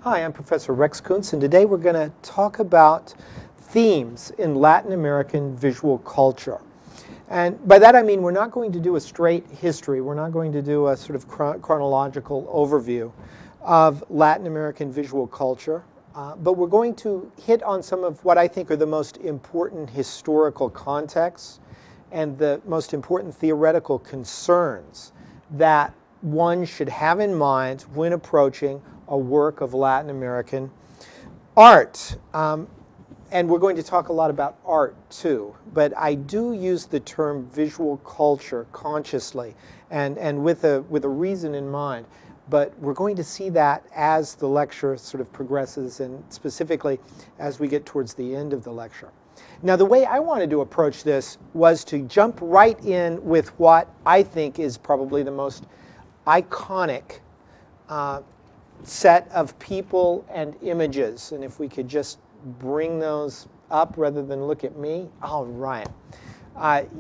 Hi, I'm Professor Rex Kuntz, and today we're going to talk about themes in Latin American visual culture. And by that I mean we're not going to do a straight history. We're not going to do a sort of chronological overview of Latin American visual culture, but we're going to hit on some of what I think are the most important historical contexts and the most important theoretical concerns that one should have in mind when approaching a work of Latin American art. And we're going to talk a lot about art too, but I do use the term visual culture consciously and with a reason in mind. But we're going to see that as the lecture sort of progresses, and specifically as we get towards the end of the lecture. Now, the way I wanted to approach this was to jump right in with what I think is probably the most iconic set of people and images. And if we could just bring those up rather than look at me. All right.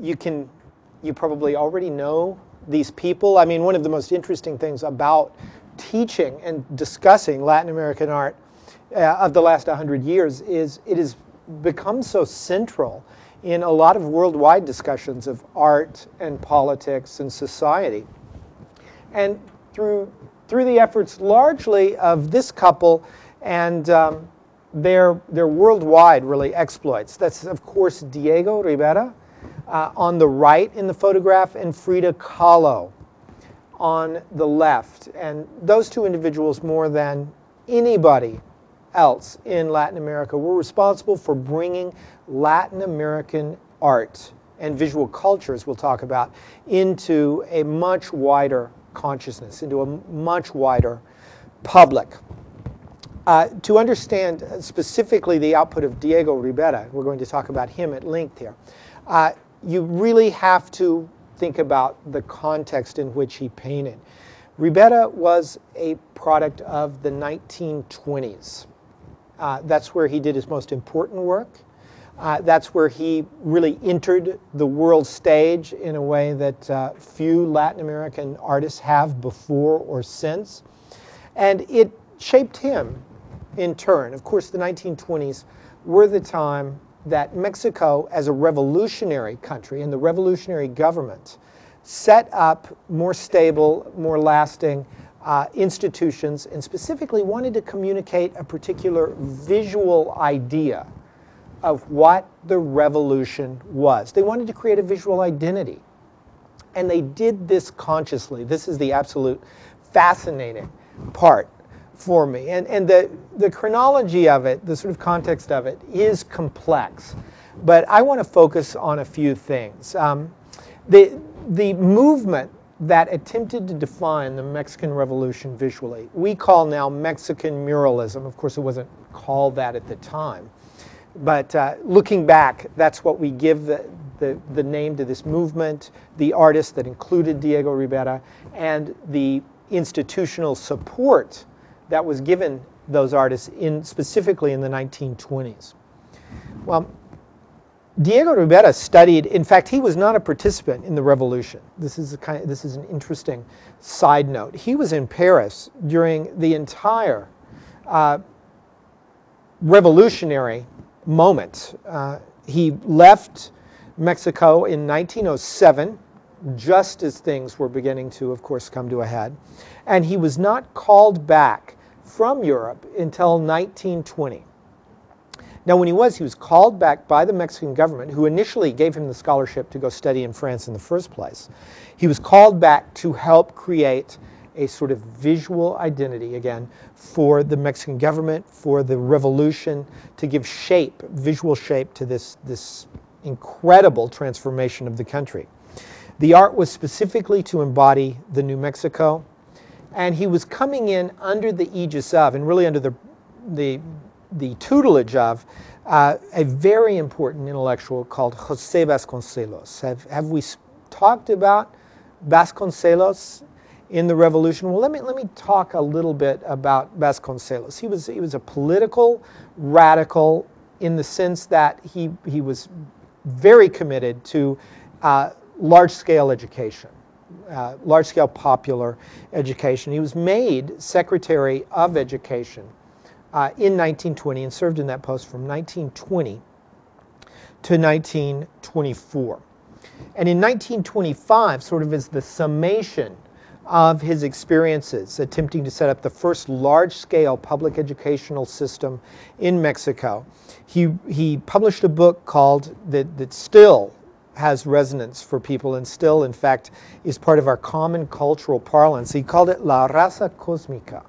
You probably already know these people. I mean, one of the most interesting things about teaching and discussing Latin American art of the last 100 years is it has become so central in a lot of worldwide discussions of art and politics and society. And through the efforts largely of this couple and their worldwide really exploits. That's of course Diego Rivera on the right in the photograph, and Frida Kahlo on the left. And those two individuals, more than anybody else in Latin America, were responsible for bringing Latin American art and visual culture, as we'll talk about, into a much wider consciousness, into a much wider public. To understand specifically the output of Diego Rivera, we're going to talk about him at length here, you really have to think about the context in which he painted. Rivera was a product of the 1920s. That's where he did his most important work. That's where he really entered the world stage in a way that few Latin American artists have before or since. And it shaped him in turn. Of course, the 1920s were the time that Mexico, as a revolutionary country and the revolutionary government, set up more stable, more lasting institutions, and specifically wanted to communicate a particular visual idea of what the revolution was. They wanted to create a visual identity. And they did this consciously. This is the absolute fascinating part for me. And the chronology of it, the sort of context of it, is complex. But I want to focus on a few things. The movement that attempted to define the Mexican Revolution visually, we call now Mexican muralism. Of course, it wasn't called that at the time. But looking back, that's what we give the name to this movement, the artists that included Diego Rivera, and the institutional support that was given those artists specifically in the 1920s. Well, Diego Rivera studied, in fact, he was not a participant in the revolution. This is an interesting side note. He was in Paris during the entire revolutionary moment. He left Mexico in 1907, just as things were beginning to, of course, come to a head. And he was not called back from Europe until 1920. Now, when he was called back by the Mexican government, who initially gave him the scholarship to go study in France in the first place. He was called back to help create a sort of visual identity, again, for the Mexican government, for the revolution, to give shape, visual shape to this incredible transformation of the country. The art was specifically to embody the New Mexico, and he was coming in under the aegis of, and really under the tutelage of, a very important intellectual called José Vasconcelos. Have we talked about Vasconcelos in the revolution? Well, let me talk a little bit about Vasconcelos. He was a political radical in the sense that he was very committed to large-scale education. Large-scale popular education. He was made Secretary of Education in 1920 and served in that post from 1920 to 1924. And in 1925, sort of as the summation of his experiences attempting to set up the first large-scale public educational system in Mexico, he published a book called that still has resonance for people and still, in fact, is part of our common cultural parlance. He called it La Raza Cósmica,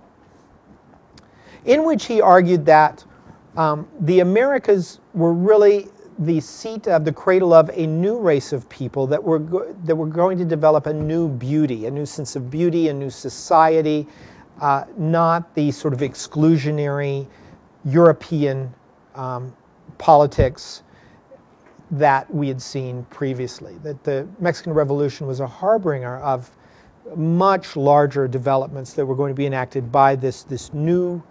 in which he argued that the Americas were really the seat of the cradle of a new race of people that were going to develop a new beauty, a new sense of beauty, a new society, not the sort of exclusionary European politics that we had seen previously. That the Mexican Revolution was a harbinger of much larger developments that were going to be enacted by this new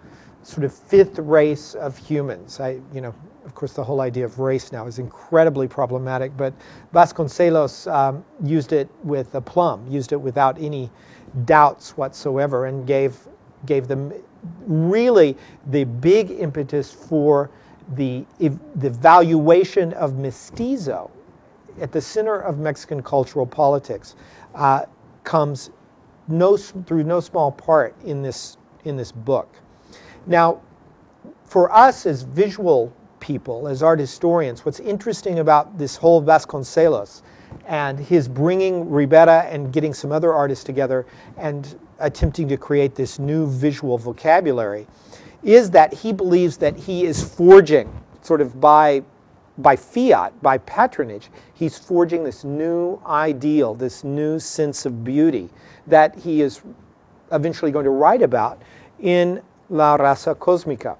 sort of fifth race of humans. Of course, the whole idea of race now is incredibly problematic, but Vasconcelos used it with aplomb, used it without any doubts whatsoever, and gave them really the big impetus for the valuation of mestizo at the center of Mexican cultural politics comes through no small part in this book. Now, for us as visual people, as art historians, what's interesting about this whole Vasconcelos and his bringing Rivera and getting some other artists together and attempting to create this new visual vocabulary is that he believes that he is forging, sort of by fiat, by patronage, he's forging this new ideal, this new sense of beauty that he is eventually going to write about in La Raza Cósmica.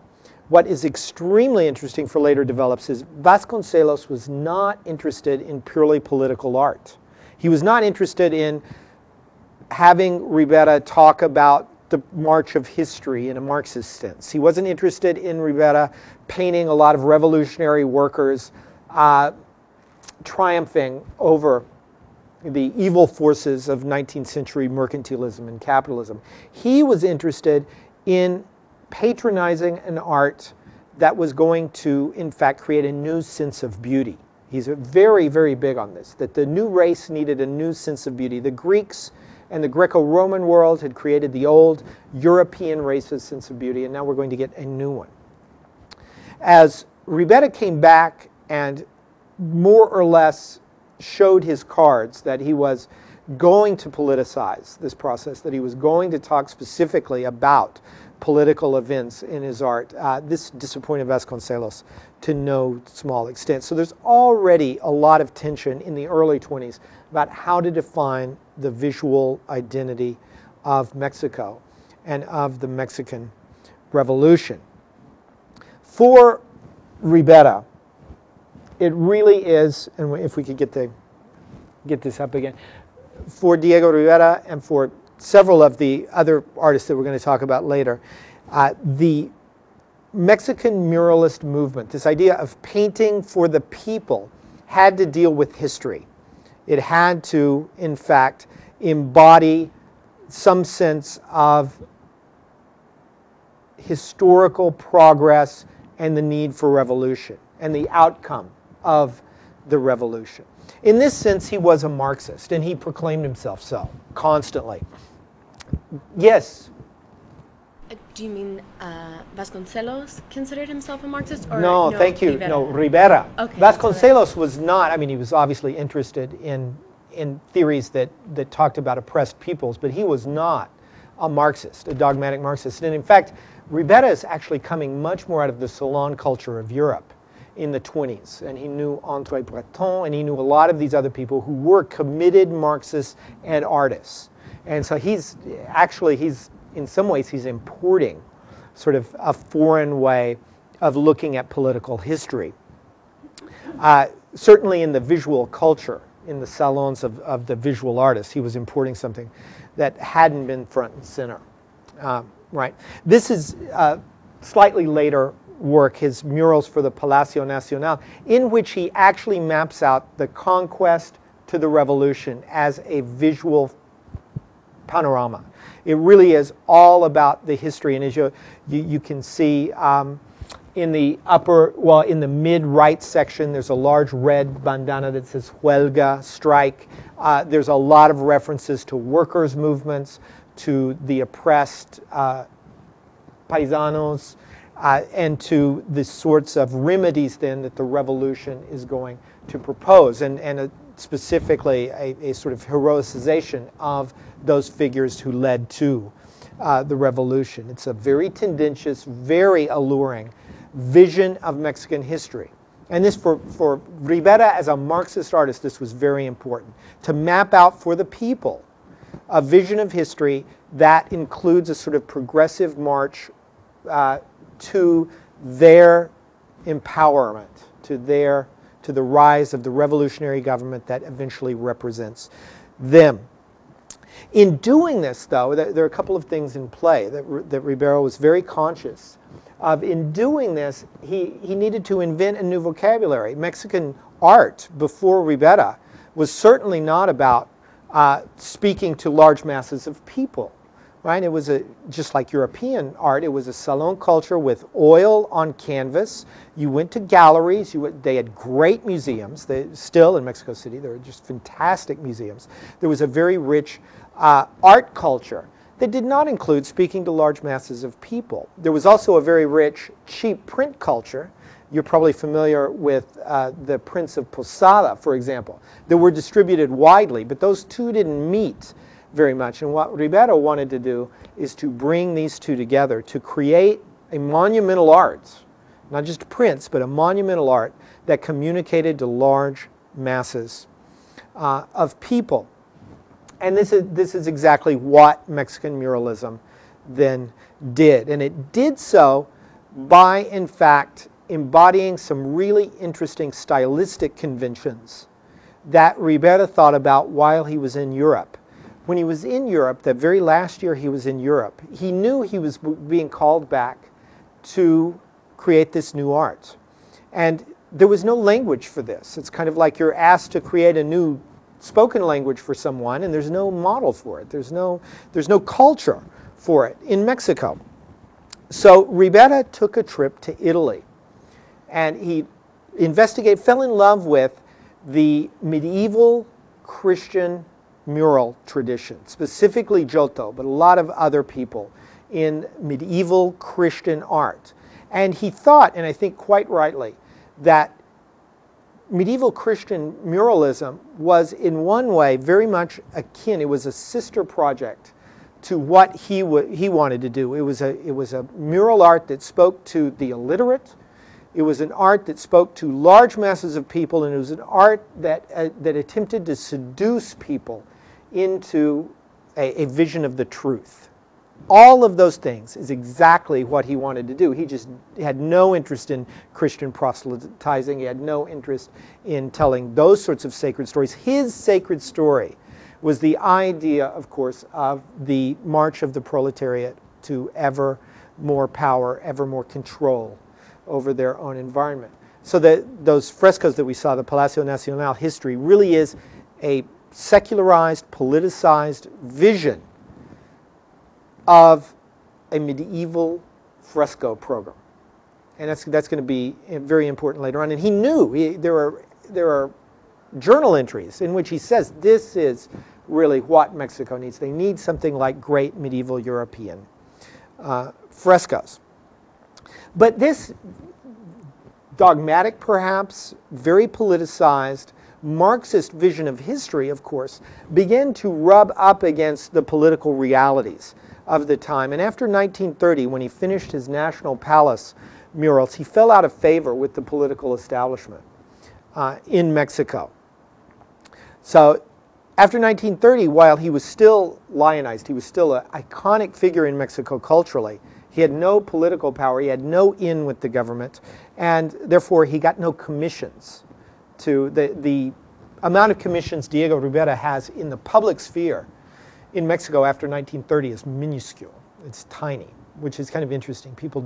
What is extremely interesting for later develops is Vasconcelos was not interested in purely political art. He was not interested in having Rivera talk about the march of history in a Marxist sense. He wasn't interested in Rivera painting a lot of revolutionary workers triumphing over the evil forces of 19th century mercantilism and capitalism. He was interested in patronizing an art that was going to, in fact, create a new sense of beauty. He's very, very big on this, that the new race needed a new sense of beauty. The Greeks and the Greco-Roman world had created the old European race's sense of beauty, and now we're going to get a new one. As Rivera came back and more or less showed his cards that he was going to politicize this process, that he was going to talk specifically about political events in his art, this disappointed Vasconcelos to no small extent. So there's already a lot of tension in the early 20s about how to define the visual identity of Mexico and of the Mexican Revolution. For Rivera, it really is, and if we could get this up again, for Diego Rivera and for several of the other artists that we're going to talk about later, the Mexican muralist movement, this idea of painting for the people, had to deal with history. It had to, in fact, embody some sense of historical progress and the need for revolution and the outcome of the revolution. In this sense, he was a Marxist, and he proclaimed himself so constantly. Yes? Do you mean Vasconcelos considered himself a Marxist? Or no, thank you. Rivera? No, Rivera. Okay, Vasconcelos was not. I mean, he was obviously interested in theories that talked about oppressed peoples, but he was not a Marxist, a dogmatic Marxist. And in fact, Rivera is actually coming much more out of the salon culture of Europe in the 20s. And he knew André Breton, and he knew a lot of these other people who were committed Marxists and artists. And so he's in some ways, he's importing sort of a foreign way of looking at political history. Certainly in the visual culture, in the salons of the visual artists, he was importing something that hadn't been front and center. Right. This is slightly later work, his murals for the Palacio Nacional, in which he actually maps out the conquest to the revolution as a visual panorama. It really is all about the history. And as you can see in the in the mid-right section, there's a large red bandana that says Huelga, strike. There's a lot of references to workers' movements, to the oppressed paisanos, and to the sorts of remedies then that the revolution is going to propose, and specifically a sort of heroicization of those figures who led to the revolution. It's a very tendentious, very alluring vision of Mexican history. And this, for Rivera as a Marxist artist, this was very important, to map out for the people a vision of history that includes a sort of progressive march to their empowerment, to the rise of the revolutionary government that eventually represents them. In doing this, though, there are a couple of things in play that Rivera was very conscious of. In doing this, he needed to invent a new vocabulary. Mexican art before Rivera was certainly not about speaking to large masses of people. Right? It was just like European art. It was a salon culture with oil on canvas. You went to galleries. They had great museums. Still in Mexico City, there were just fantastic museums. There was a very rich art culture that did not include speaking to large masses of people. There was also a very rich, cheap print culture. You're probably familiar with the prints of Posada, for example, that were distributed widely, but those two didn't meet very much. And what Rivera wanted to do is to bring these two together, to create a monumental art, not just prints, but a monumental art that communicated to large masses of people. And this is exactly what Mexican muralism then did. And it did so by, in fact, embodying some really interesting stylistic conventions that Rivera thought about while he was in Europe. When he was in Europe, the very last year he was in Europe, he knew he was being called back to create this new art. And there was no language for this. It's kind of like you're asked to create a new spoken language for someone, and there's no model for it. There's no culture for it in Mexico. So Rivera took a trip to Italy, and he fell in love with the medieval Christian mural tradition, specifically Giotto, but a lot of other people in medieval Christian art. And he thought, and I think quite rightly, that medieval Christian muralism was in one way very much akin. It was a sister project to what he wanted to do. It was a mural art that spoke to the illiterate. It was an art that spoke to large masses of people, and it was an art that attempted to seduce people into a vision of the truth. All of those things is exactly what he wanted to do. He just had no interest in Christian proselytizing. He had no interest in telling those sorts of sacred stories. His sacred story was the idea, of course, of the march of the proletariat to ever more power, ever more control over their own environment. So those frescoes that we saw, the Palacio Nacional history, really is a secularized, politicized vision of a medieval fresco program. And that's going to be very important later on. And he knew, there are journal entries in which he says this is really what Mexico needs. They need something like great medieval European frescoes. But this dogmatic, perhaps, very politicized, Marxist vision of history, of course, began to rub up against the political realities of the time. And after 1930, when he finished his National Palace murals, he fell out of favor with the political establishment in Mexico. So after 1930, while he was still lionized, he was still an iconic figure in Mexico culturally, he had no political power, he had no in with the government, and therefore he got no commissions. To the amount of commissions Diego Rivera has in the public sphere in Mexico after 1930 is minuscule. It's tiny, which is kind of interesting. People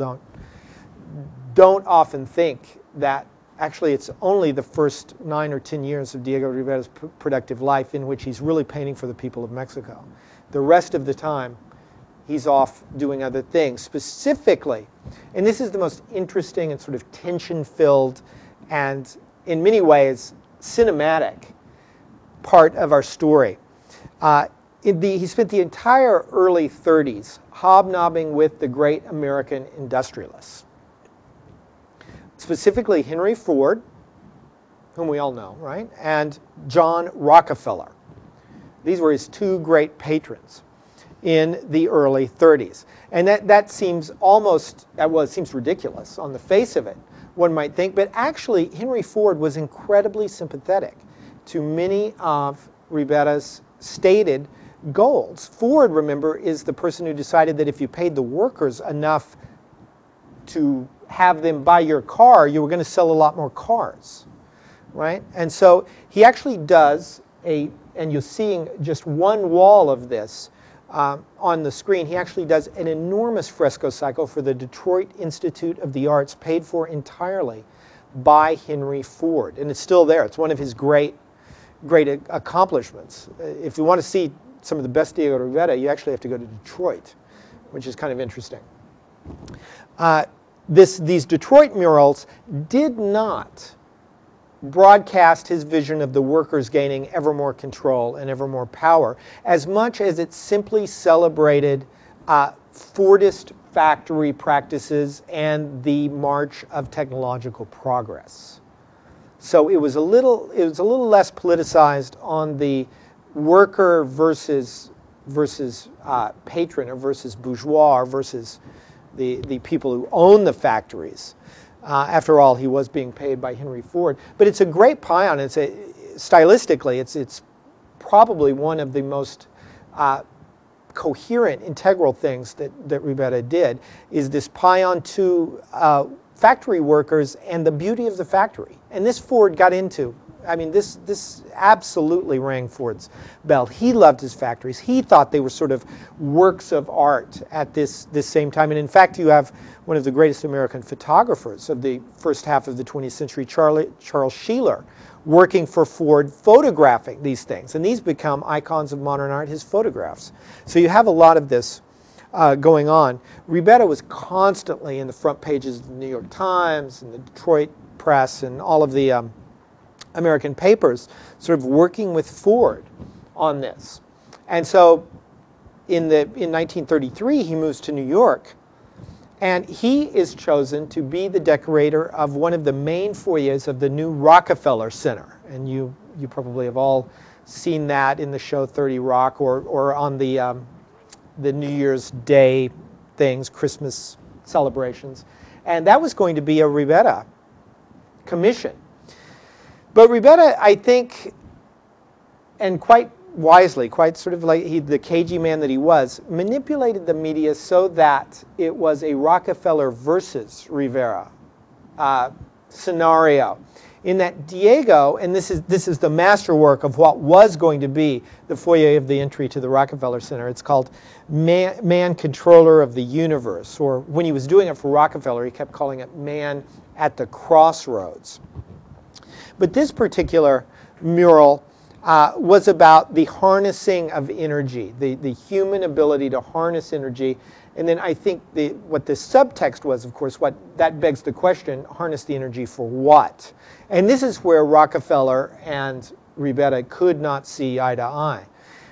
don't often think that actually it's only the first 9 or 10 years of Diego Rivera's productive life in which he's really painting for the people of Mexico. The rest of the time, he's off doing other things. Specifically, and this is the most interesting and sort of tension-filled and, in many ways, cinematic part of our story. He spent the entire early 30s hobnobbing with the great American industrialists. Specifically Henry Ford, whom we all know, right? And John Rockefeller. These were his two great patrons in the early 30s. And that seems almost, well, it seems ridiculous on the face of it, one might think. But actually, Henry Ford was incredibly sympathetic to many of Rivera's stated goals. Ford, remember, is the person who decided that if you paid the workers enough to have them buy your car, you were going to sell a lot more cars, right? And so he actually does and you're seeing just one wall of this on the screen, he actually does an enormous fresco cycle for the Detroit Institute of the Arts, paid for entirely by Henry Ford. And it's still there. It's one of his great accomplishments. If you want to see some of the best Diego Rivera, you actually have to go to Detroit, which is kind of interesting. These Detroit murals did not broadcast his vision of the workers gaining ever more control and ever more power, as much as it simply celebrated Fordist factory practices and the march of technological progress. So it was a little less politicized on the worker versus patron, or versus bourgeois, or versus the people who own the factories. After all, he was being paid by Henry Ford. But it's a great paean. Stylistically, it's probably one of the most coherent, integral things that Rivera did, is this paean to factory workers and the beauty of the factory. And this Ford got into. I mean, this absolutely rang Ford's bell. He loved his factories. He thought they were sort of works of art at this same time. And in fact, you have one of the greatest American photographers of the first half of the 20th century, Charles Sheeler, working for Ford, photographing these things. And these become icons of modern art, his photographs. So you have a lot of this going on. Rivera was constantly in the front pages of the New York Times and the Detroit Press and all of the American papers, sort of working with Ford on this. And so in 1933, he moves to New York, and he is chosen to be the decorator of one of the main foyers of the new Rockefeller Center. And you probably have all seen that in the show 30 Rock, or on the New Year's Day things, Christmas celebrations. And that was going to be a Rivera commission. But Rivera, I think, and quite wisely, quite sort of like the cagey man that he was, manipulated the media so that it was a Rockefeller versus Rivera scenario. In that Diego, and this is the masterwork of what was going to be the foyer of the entry to the Rockefeller Center. It's called Man Controller of the Universe, or when he was doing it for Rockefeller, he kept calling it Man at the Crossroads. But this particular mural was about the harnessing of energy, the human ability to harness energy. And then I think what the subtext was, of course, that begs the question, harness the energy for what? And this is where Rockefeller and Rivera could not see eye to eye.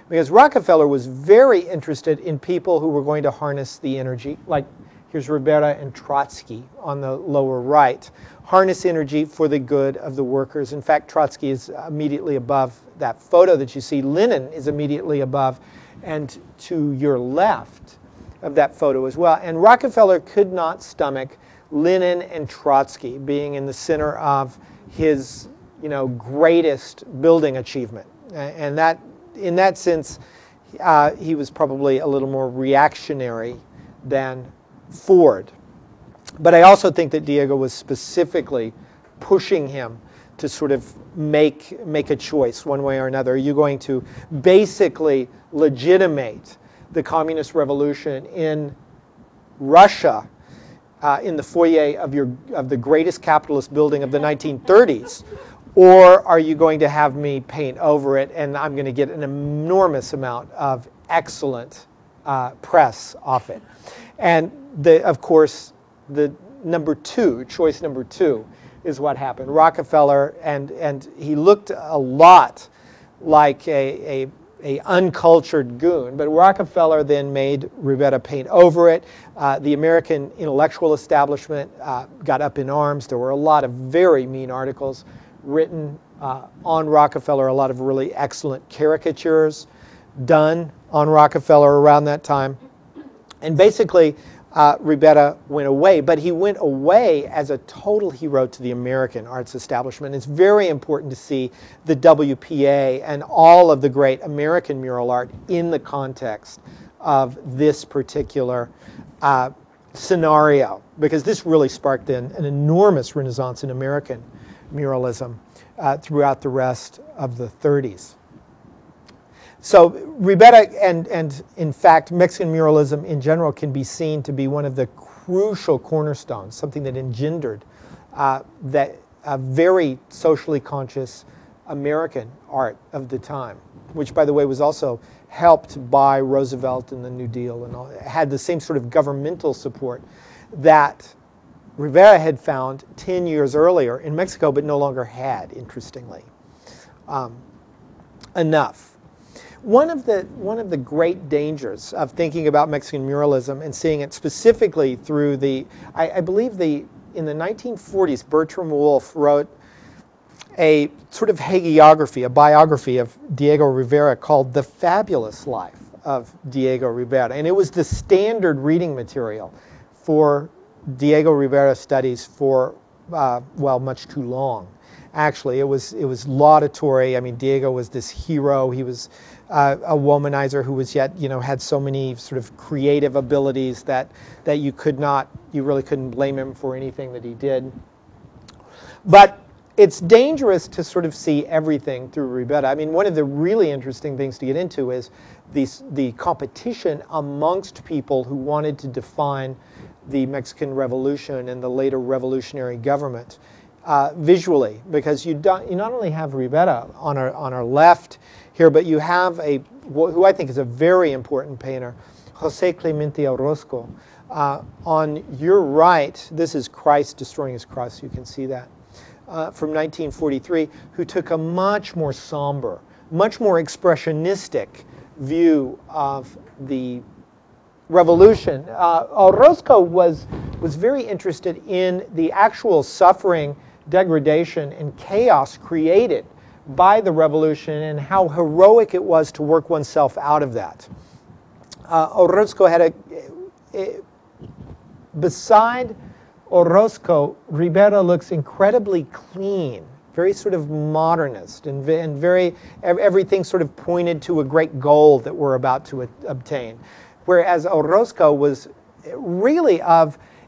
Because Rockefeller was very interested in people who were going to harness the energy, like here's Rivera and Trotsky on the lower right, harness energy for the good of the workers. In fact, Trotsky is immediately above that photo that you see. Lenin is immediately above and to your left of that photo as well. And Rockefeller could not stomach Lenin and Trotsky being in the center of his, greatest building achievement. And that, in that sense, he was probably a little more reactionary than Ford. But I also think that Diego was specifically pushing him to sort of make a choice one way or another. Are you going to basically legitimate the communist revolution in Russia in the foyer of the greatest capitalist building of the 1930s? Or are you going to have me paint over it and I'm going to get an enormous amount of excellent press off it. And of course, the choice number two, is what happened. Rockefeller, and he looked a lot like a uncultured goon, but Rockefeller then made Rivera paint over it. The American intellectual establishment got up in arms. There were a lot of very mean articles written on Rockefeller, a lot of really excellent caricatures done on Rockefeller around that time. And basically, Rivera went away, but he went away as a total hero to the American arts establishment. It's very important to see the WPA and all of the great American mural art in the context of this particular scenario, because this really sparked an enormous renaissance in American muralism throughout the rest of the 30s. So Rivera and in fact Mexican muralism in general can be seen to be one of the crucial cornerstones, something that engendered that very socially conscious American art of the time, which by the way was also helped by Roosevelt and the New Deal and all, had the same sort of governmental support that Rivera had found 10 years earlier in Mexico, but no longer had, interestingly, enough. One of the great dangers of thinking about Mexican muralism and seeing it specifically through I believe in the 1940s, Bertram Wolfe wrote a sort of hagiography, a biography of Diego Rivera called The Fabulous Life of Diego Rivera. And it was the standard reading material for Diego Rivera studies for, well, much too long. Actually, it was laudatory. I mean, Diego was this hero. He was a womanizer who was yet, had so many sort of creative abilities that you really couldn't blame him for anything that he did. But it's dangerous to sort of see everything through Rivera. I mean, one of the really interesting things to get into is the competition amongst people who wanted to define the Mexican Revolution and the later revolutionary government visually, because you not only have Rivera on our left here, but you have who I think is a very important painter, Jose Clemente Orozco. On your right, this is Christ destroying his cross. You can see that. From 1943, who took a much more somber, much more expressionistic view of the revolution. Orozco was very interested in the actual suffering, degradation, and chaos created by the revolution and how heroic it was to work oneself out of that. Orozco had beside Orozco, Rivera looks incredibly clean, very sort of modernist, and very everything sort of pointed to a great goal that we're about to obtain. Whereas Orozco was really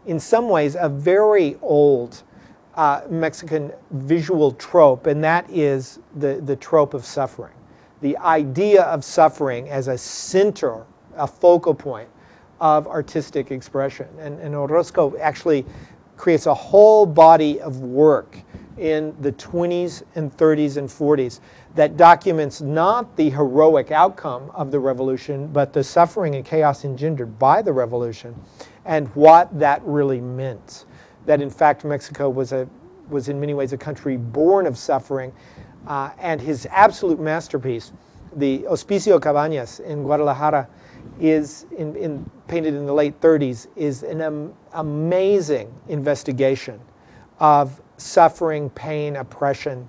in some ways, a very old Mexican visual trope, and that is the trope of suffering. The idea of suffering as a center, a focal point of artistic expression. And Orozco actually creates a whole body of work in the 20s and 30s and 40s that documents not the heroic outcome of the revolution, but the suffering and chaos engendered by the revolution and what that really meant. That in fact Mexico was in many ways a country born of suffering, and his absolute masterpiece, the Hospicio Cabañas in Guadalajara, is painted in the late 30s, is an amazing investigation of suffering, pain, oppression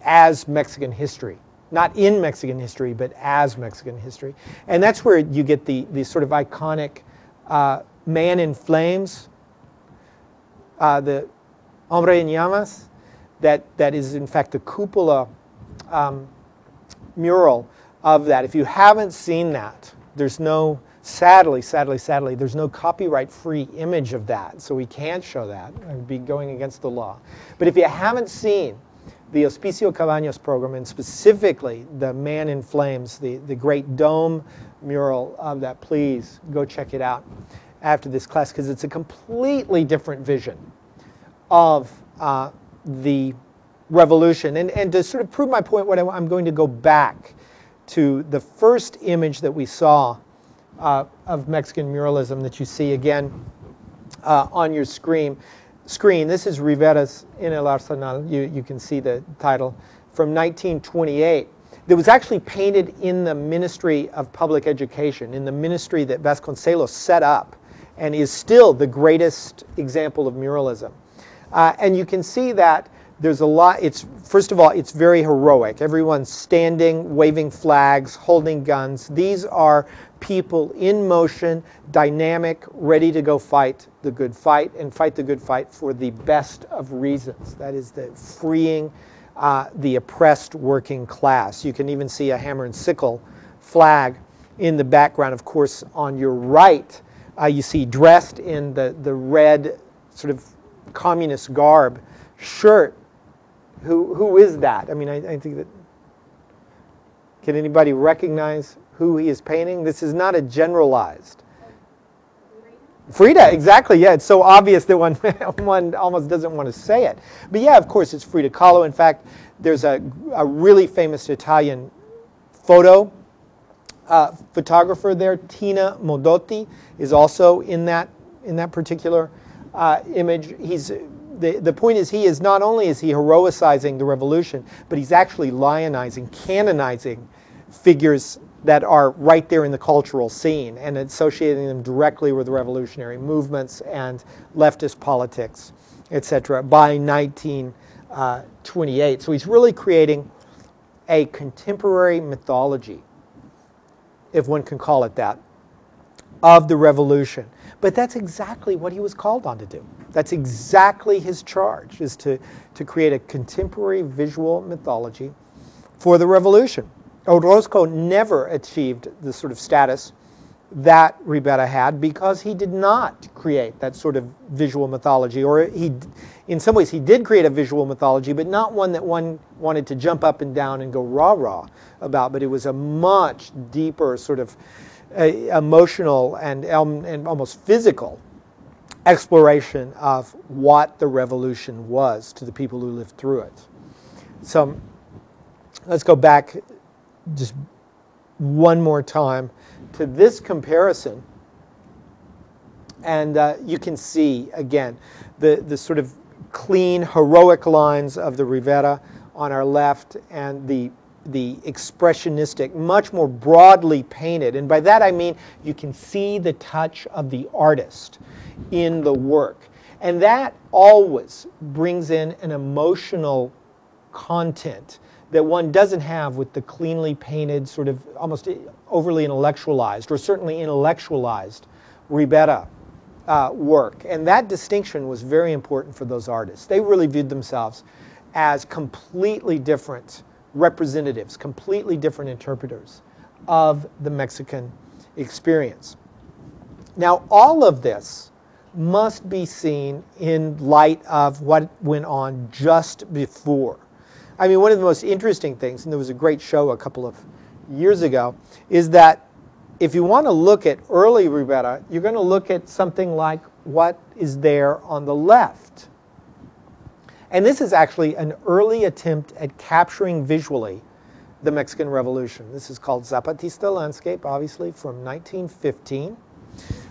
as Mexican history. Not in Mexican history, but as Mexican history. And that's where you get the sort of iconic man in flames, the Hombre en Llamas, that is in fact the cupola mural of that. If you haven't seen that, there's no, sadly, there's no copyright-free image of that, so we can't show that. I'd be going against the law. But if you haven't seen the Hospicio Cabañas program, and specifically the Man in Flames, the great dome mural of that, please go check it out after this class, because it's a completely different vision of the revolution. And to sort of prove my point, I'm going to go back to the first image that we saw of Mexican muralism that you see again on your screen. This is Riveras El Arsenal. You can see the title, from 1928. That was actually painted in the Ministry of Public Education, in the ministry that Vasconcelos set up, and is still the greatest example of muralism. And you can see that there's a lot. First of all, it's very heroic. Everyone's standing, waving flags, holding guns. These are people in motion, dynamic, ready to go fight the good fight, and fight the good fight for the best of reasons. That is the freeing the oppressed working class. You can even see a hammer and sickle flag in the background. Of course, on your right, you see dressed in the red sort of communist garb shirt. Who is that? I mean, I think that, can anybody recognize who he is painting? This is not a generalized. Frida, exactly, yeah. It's so obvious that one almost doesn't want to say it. But yeah, of course, it's Frida Kahlo. In fact, there's a really famous Italian photographer there. Tina Modotti is also in that particular image. The point is, he is not only is he heroicizing the revolution, but he's actually lionizing, canonizing figures that are right there in the cultural scene and associating them directly with revolutionary movements and leftist politics, etc. by 1928. So he's really creating a contemporary mythology, if one can call it that, of the revolution. But that's exactly what he was called on to do. That's exactly his charge, is to create a contemporary visual mythology for the revolution. Orozco never achieved the sort of status that Rivera had because he did not create that sort of visual mythology. Or in some ways, he did create a visual mythology, but not one that one wanted to jump up and down and go rah-rah about. But it was a much deeper sort of emotional and almost physical exploration of what the revolution was to the people who lived through it. So let's go back just one more time to this comparison, and you can see again the sort of clean, heroic lines of the Rivera on our left, and the expressionistic, much more broadly painted, and by that I mean you can see the touch of the artist in the work, and that always brings in an emotional content that one doesn't have with the cleanly painted, sort of almost overly intellectualized, or certainly intellectualized Rivera work. And that distinction was very important for those artists. They really viewed themselves as completely different representatives, completely different interpreters of the Mexican experience. Now, all of this must be seen in light of what went on just before. I mean, one of the most interesting things, and there was a great show a couple of years ago, is that if you want to look at early Rivera, you're going to look at something like what is there on the left. And this is actually an early attempt at capturing visually the Mexican Revolution. This is called Zapatista Landscape, obviously, from 1915,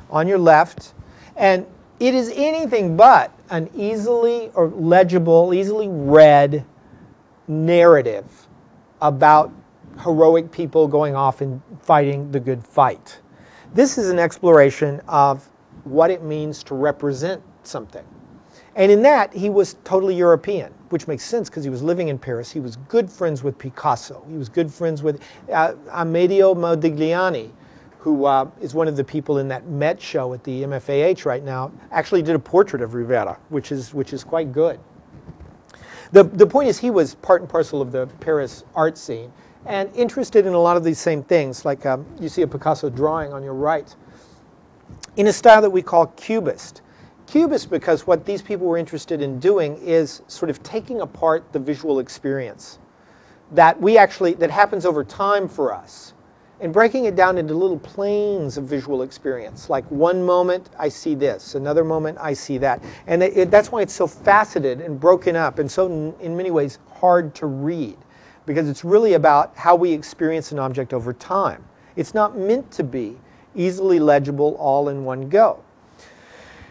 on your left. And it is anything but an easily or legible, easily read narrative about heroic people going off and fighting the good fight. This is an exploration of what it means to represent something. And in that, he was totally European, which makes sense because he was living in Paris. He was good friends with Picasso. He was good friends with Amedeo Modigliani, who is one of the people in that Met show at the MFAH right now, actually did a portrait of Rivera, which is quite good. The point is, he was part and parcel of the Paris art scene and interested in a lot of these same things, like you see a Picasso drawing on your right, in a style that we call Cubist. Cubist because what these people were interested in doing is sort of taking apart the visual experience that happens over time for us, and breaking it down into little planes of visual experience. Like one moment I see this, another moment I see that. And that's why it's so faceted and broken up and so in many ways hard to read. because it's really about how we experience an object over time. It's not meant to be easily legible all in one go.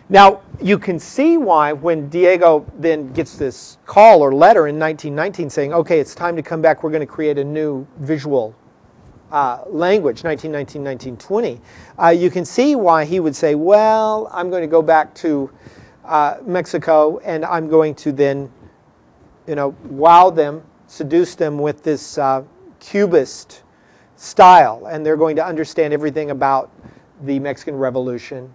Now, you can see why when Diego then gets this call or letter in 1919 saying, okay, it's time to come back, we're going to create a new visual language, 1919, 1920, you can see why he would say, well, I'm going to go back to Mexico and I'm going to then, wow them, seduce them with this Cubist style, and they're going to understand everything about the Mexican Revolution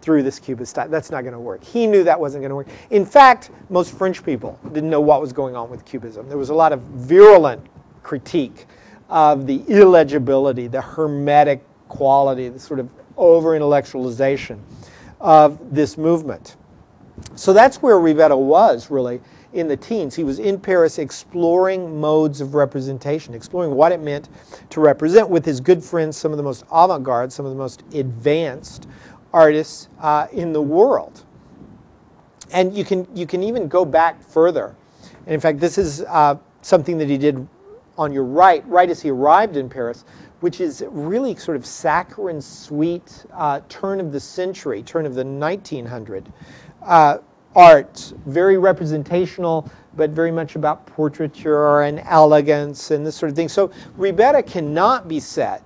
through this Cubist style. That's not going to work. He knew that wasn't going to work. In fact, most French people didn't know what was going on with Cubism. There was a lot of virulent critique of the illegibility, the hermetic quality, the sort of over-intellectualization of this movement. So that's where Rivera was, really, in the teens. He was in Paris exploring modes of representation, exploring what it meant to represent with his good friends, some of the most avant-garde, some of the most advanced artists in the world. And you can even go back further. And in fact, this is something that he did on your right as he arrived in Paris, which is really sort of saccharine sweet turn of the century, turn of the 1900 art, very representational, but very much about portraiture and elegance and this sort of thing. So Rivera cannot be said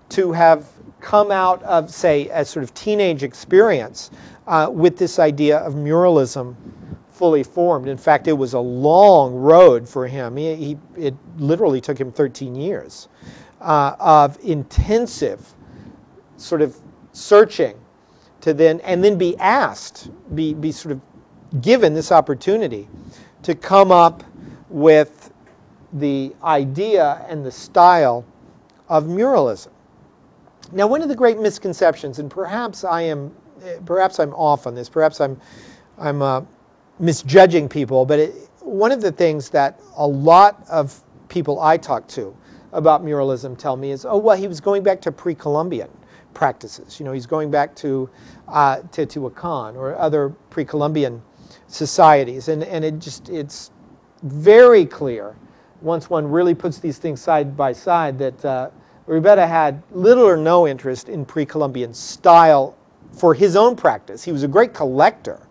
to have come out of, say, a sort of teenage experience with this idea of muralism fully formed. In fact, it was a long road for him. It literally took him 13 years of intensive sort of searching to then be asked, be sort of given this opportunity to come up with the idea and the style of muralism. Now, one of the great misconceptions, and perhaps I'm off on this, perhaps I'm misjudging people, but one of the things that a lot of people I talk to about muralism tell me is, oh, well, he was going back to pre-Columbian practices. He's going back to Teotihuacan or other pre-Columbian societies, and it's very clear once one really puts these things side by side that Rivera had little or no interest in pre-Columbian style for his own practice. He was a great collector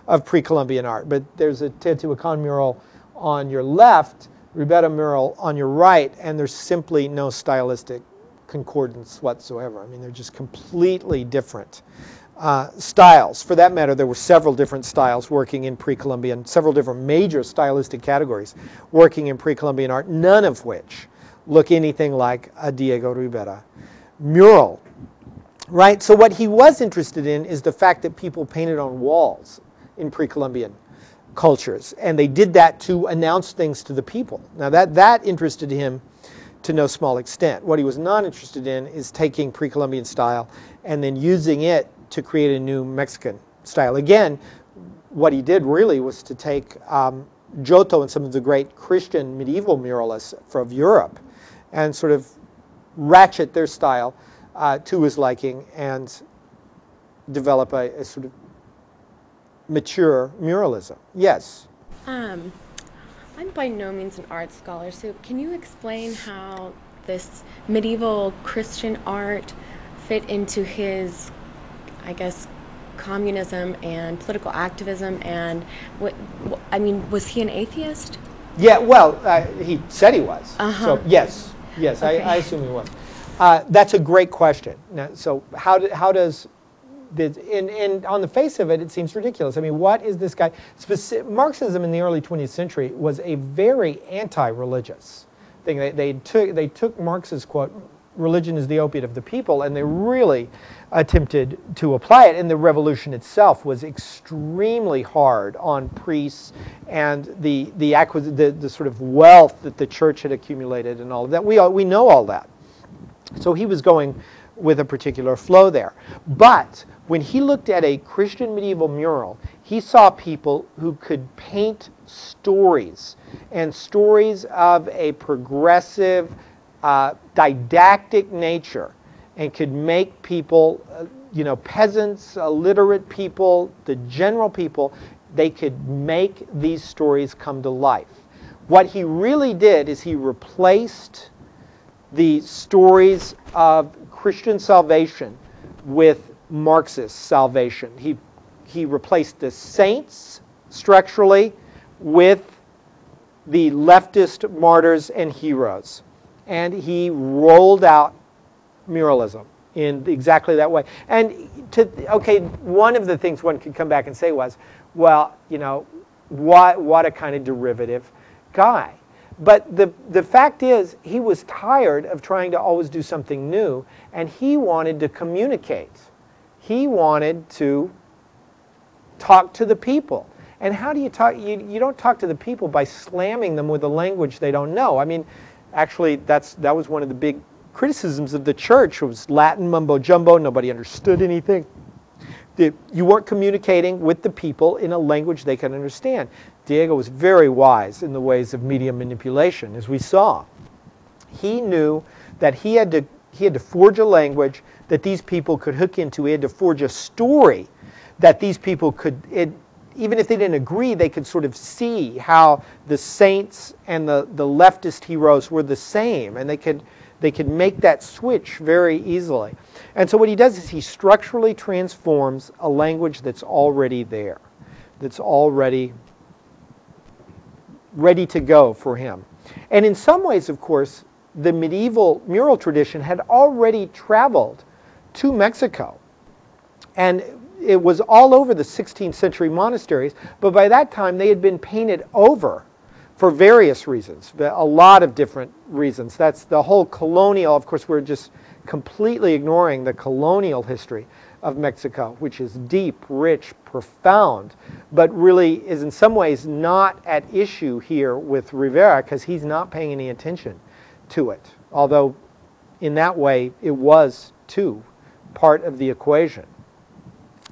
of pre-Columbian art, but there's a Teotihuacan mural on your left, Rivera mural on your right, and there's simply no stylistic concordance whatsoever. I mean, they're just completely different styles. For that matter, there were several different styles working in pre-Columbian, several different major stylistic categories working in pre-Columbian art, none of which look anything like a Diego Rivera mural. Right? So what he was interested in is the fact that people painted on walls in pre-Columbian cultures, and they did that to announce things to the people. Now that interested him to no small extent. What he was not interested in is taking pre-Columbian style and then using it to create a new Mexican style. Again, what he did really was to take Giotto and some of the great Christian medieval muralists from Europe and sort of ratchet their style to his liking and develop a sort of mature muralism. Yes? I'm by no means an art scholar, so can you explain how this medieval Christian art fit into his, I guess, communism and political activism? And was he an atheist? Yeah, well, he said he was. Uh-huh. So yes, okay. I assume he was. That's a great question. Now, so how does this, and on the face of it, it seems ridiculous. I mean, what is this guy? Marxism in the early 20th century was a very anti-religious thing. They took Marx's quote, "Religion is the opiate of the people," and they really attempted to apply it. And the revolution itself was extremely hard on priests and the sort of wealth that the church had accumulated and all of that. We know all that. So he was going with a particular flow there. But when he looked at a Christian medieval mural, he saw people who could paint stories, and stories of a progressive, didactic nature, and could make people, peasants, illiterate people, the general people, they could make these stories come to life. What he really did is he replaced the stories of Christian salvation with Marxist salvation. He replaced the saints structurally with the leftist martyrs and heroes. And he rolled out muralism in exactly that way. And okay, one of the things one could come back and say was, well, you know, what a kind of derivative guy. But the fact is, he was tired of trying to always do something new, and he wanted to communicate. He wanted to talk to the people. And how do you talk? You don't talk to the people by slamming them with a language they don't know. I mean, actually, that was one of the big criticisms of the church. It was Latin mumbo jumbo. Nobody understood anything. You weren't communicating with the people in a language they could understand. Diego was very wise in the ways of media manipulation, as we saw. He knew that he had to forge a language that these people could hook into. He had to forge a story that these people could, even if they didn't agree, they could sort of see how the saints and the leftist heroes were the same, and they could make that switch very easily. And so what he does is he structurally transforms a language that's already there, that's already ready to go for him. And in some ways, of course, the medieval mural tradition had already traveled to Mexico. And it was all over the 16th century monasteries, but by that time they had been painted over for various reasons, a lot of different reasons. That's the whole colonial, of course we're just completely ignoring the colonial history of Mexico, which is deep, rich, profound, but really is in some ways not at issue here with Rivera because he's not paying any attention to it. Although in that way it was too part of the equation.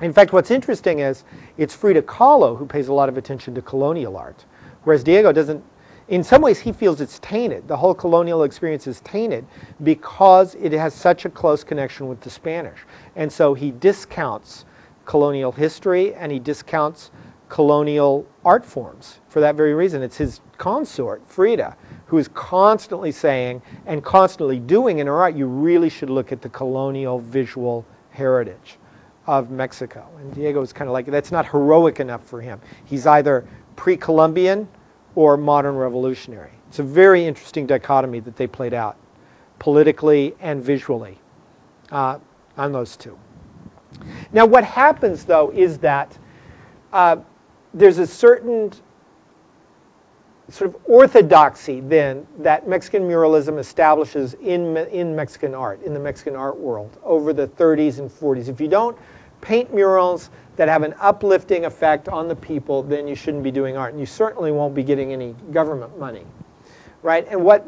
In fact, what's interesting is it's Frida Kahlo who pays a lot of attention to colonial art, whereas Diego doesn't. In some ways, he feels it's tainted. The whole colonial experience is tainted because it has such a close connection with the Spanish. And so he discounts colonial history and he discounts colonial art forms for that very reason. It's his consort, Frida, who is constantly saying and constantly doing in her art, you really should look at the colonial visual heritage of Mexico. And Diego is kind of like, that's not heroic enough for him. He's either pre-Columbian or modern revolutionary. It's a very interesting dichotomy that they played out politically and visually on those two. Now what happens though is that there's a certain sort of orthodoxy then that Mexican muralism establishes in Mexican art, in the Mexican art world over the 30s and 40s. If you don't paint murals that have an uplifting effect on the people, then you shouldn't be doing art. And you certainly won't be getting any government money, right? And what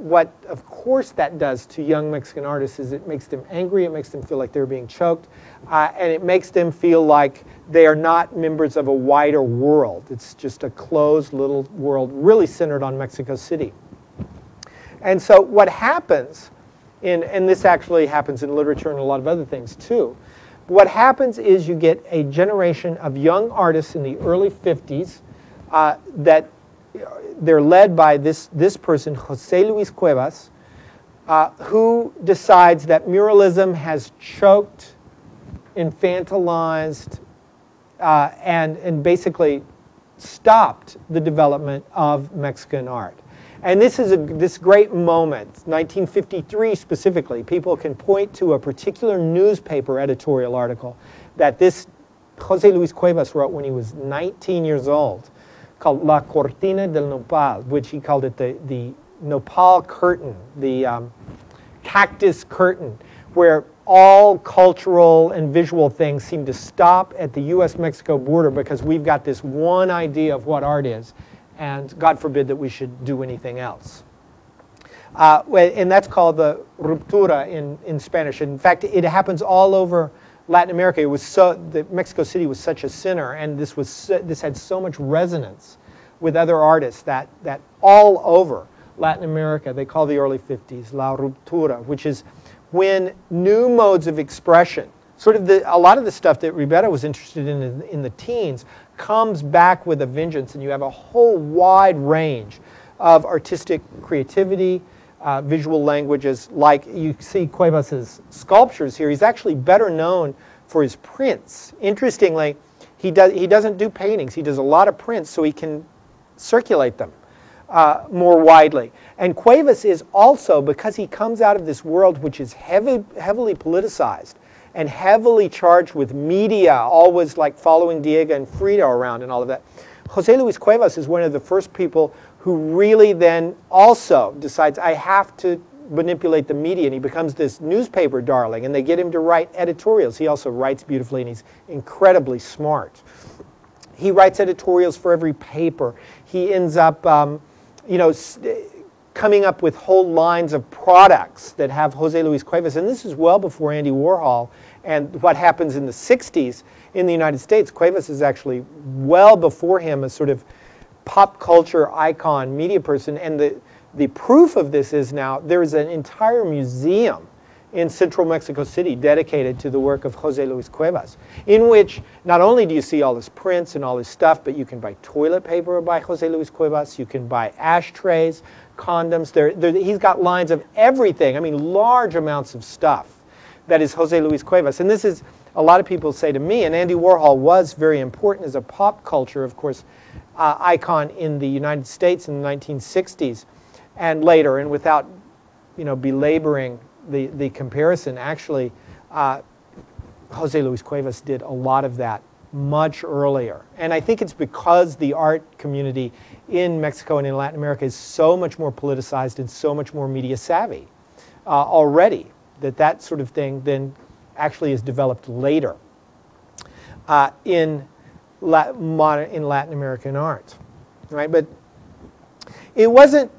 of course that does to young Mexican artists is it makes them angry, it makes them feel like they're being choked, and it makes them feel like they are not members of a wider world. It's just a closed little world really centered on Mexico City. And so what happens, and this actually happens in literature and a lot of other things too, what happens is you get a generation of young artists in the early 50s that they're led by this person, José Luis Cuevas, who decides that muralism has choked, infantilized, and basically stopped the development of Mexican art. And this is this great moment, 1953 specifically. People can point to a particular newspaper editorial article that this José Luis Cuevas wrote when he was 19 years old, called La Cortina del Nopal, which he called it the nopal curtain, the cactus curtain, where all cultural and visual things seem to stop at the US-Mexico border because we've got this one idea of what art is. And God forbid that we should do anything else. And that's called the ruptura in Spanish. In fact, it happens all over Latin America. It was Mexico City was such a center, and this had so much resonance with other artists that all over Latin America, they call the early 50s La Ruptura, which is when new modes of expression, sort of a lot of the stuff that Rivera was interested in the teens, comes back with a vengeance, and you have a whole wide range of artistic creativity, visual languages. Like you see Cuevas's sculptures here, he's actually better known for his prints. Interestingly, he doesn't do paintings. He does a lot of prints so he can circulate them more widely. And Cuevas is also, because he comes out of this world which is heavily politicized and heavily charged with media, always like following Diego and Frida around and all of that. Jose Luis Cuevas is one of the first people who really then also decides, I have to manipulate the media, and he becomes this newspaper darling, and they get him to write editorials. He also writes beautifully, and he's incredibly smart. He writes editorials for every paper. He ends up, coming up with whole lines of products that have Jose Luis Cuevas, and this is well before Andy Warhol and what happens in the 60s in the United States. Cuevas is actually well before him, a sort of pop culture icon, media person, and the proof of this is now there is an entire museum in central Mexico City dedicated to the work of Jose Luis Cuevas, in which not only do you see all his prints and all his stuff, but you can buy toilet paper by Jose Luis Cuevas, you can buy ashtrays, condoms. He's got lines of everything, I mean large amounts of stuff that is Jose Luis Cuevas. And this is, a lot of people say to me, and Andy Warhol was very important as a pop culture, of course, icon in the United States in the 1960s and later, and without belaboring the comparison, actually, Jose Luis Cuevas did a lot of that much earlier. And I think it's because the art community in Mexico and in Latin America is so much more politicized and so much more media savvy already, that sort of thing then actually is developed later in Latin American art, right? But it wasn't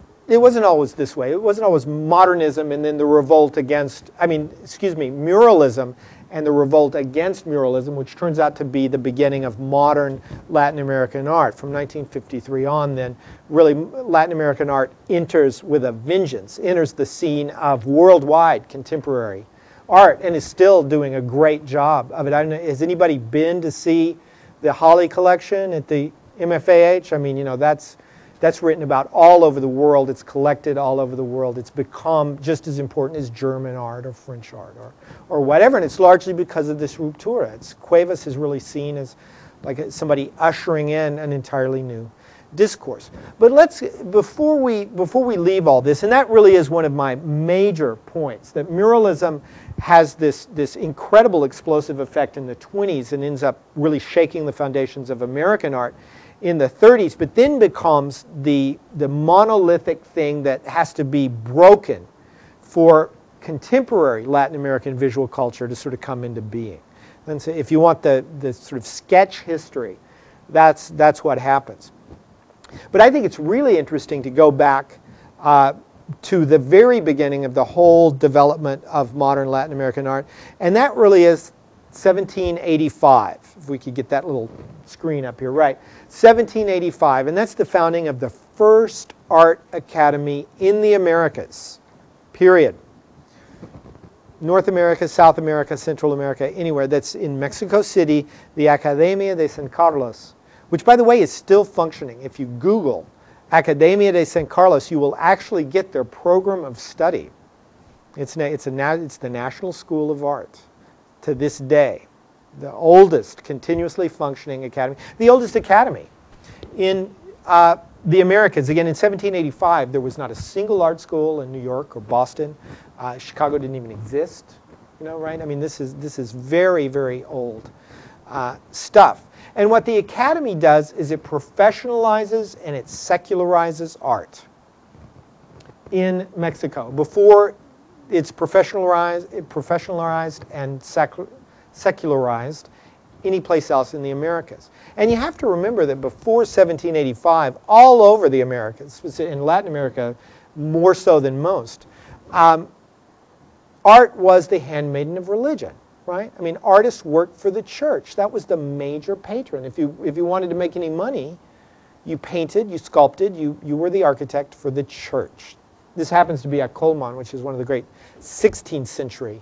always this way. It wasn't always modernism and then the revolt against, muralism and the revolt against muralism, which turns out to be the beginning of modern Latin American art. From 1953 on, then, really Latin American art enters with a vengeance, enters the scene of worldwide contemporary art, and is still doing a great job of it. I don't know, has anybody been to see the Holly collection at the MFAH? I mean, that's written about all over the world. It's collected all over the world. It's become just as important as German art or French art or whatever. And it's largely because of this ruptura. Cuevas is really seen as like somebody ushering in an entirely new discourse. But before we leave all this, and that really is one of my major points, that muralism has this incredible explosive effect in the 20s and ends up really shaking the foundations of American art in the 30s, but then becomes the monolithic thing that has to be broken for contemporary Latin American visual culture to sort of come into being. And so if you want the sort of sketch history, that's what happens. But I think it's really interesting to go back to the very beginning of the whole development of modern Latin American art, and that really is 1785, if we could get that little screen up here, right. 1785, and that's the founding of the first art academy in the Americas, period. North America, South America, Central America, anywhere. That's in Mexico City, the Academia de San Carlos, which, by the way, is still functioning. If you Google Academia de San Carlos, you will actually get their program of study. It's the National School of Art to this day. The oldest continuously functioning academy. The oldest academy in the Americas. Again, in 1785, there was not a single art school in New York or Boston. Chicago didn't even exist, right? I mean, this is very, very old stuff. And what the academy does is it professionalizes and it secularizes art in Mexico. Before it's professionalized and secularized any place else in the Americas. And you have to remember that before 1785, all over the Americas, in Latin America more so than most, art was the handmaiden of religion, right? I mean, artists worked for the church. That was the major patron. If you wanted to make any money, you painted, you sculpted, you were the architect for the church. This happens to be at Colman, which is one of the great 16th century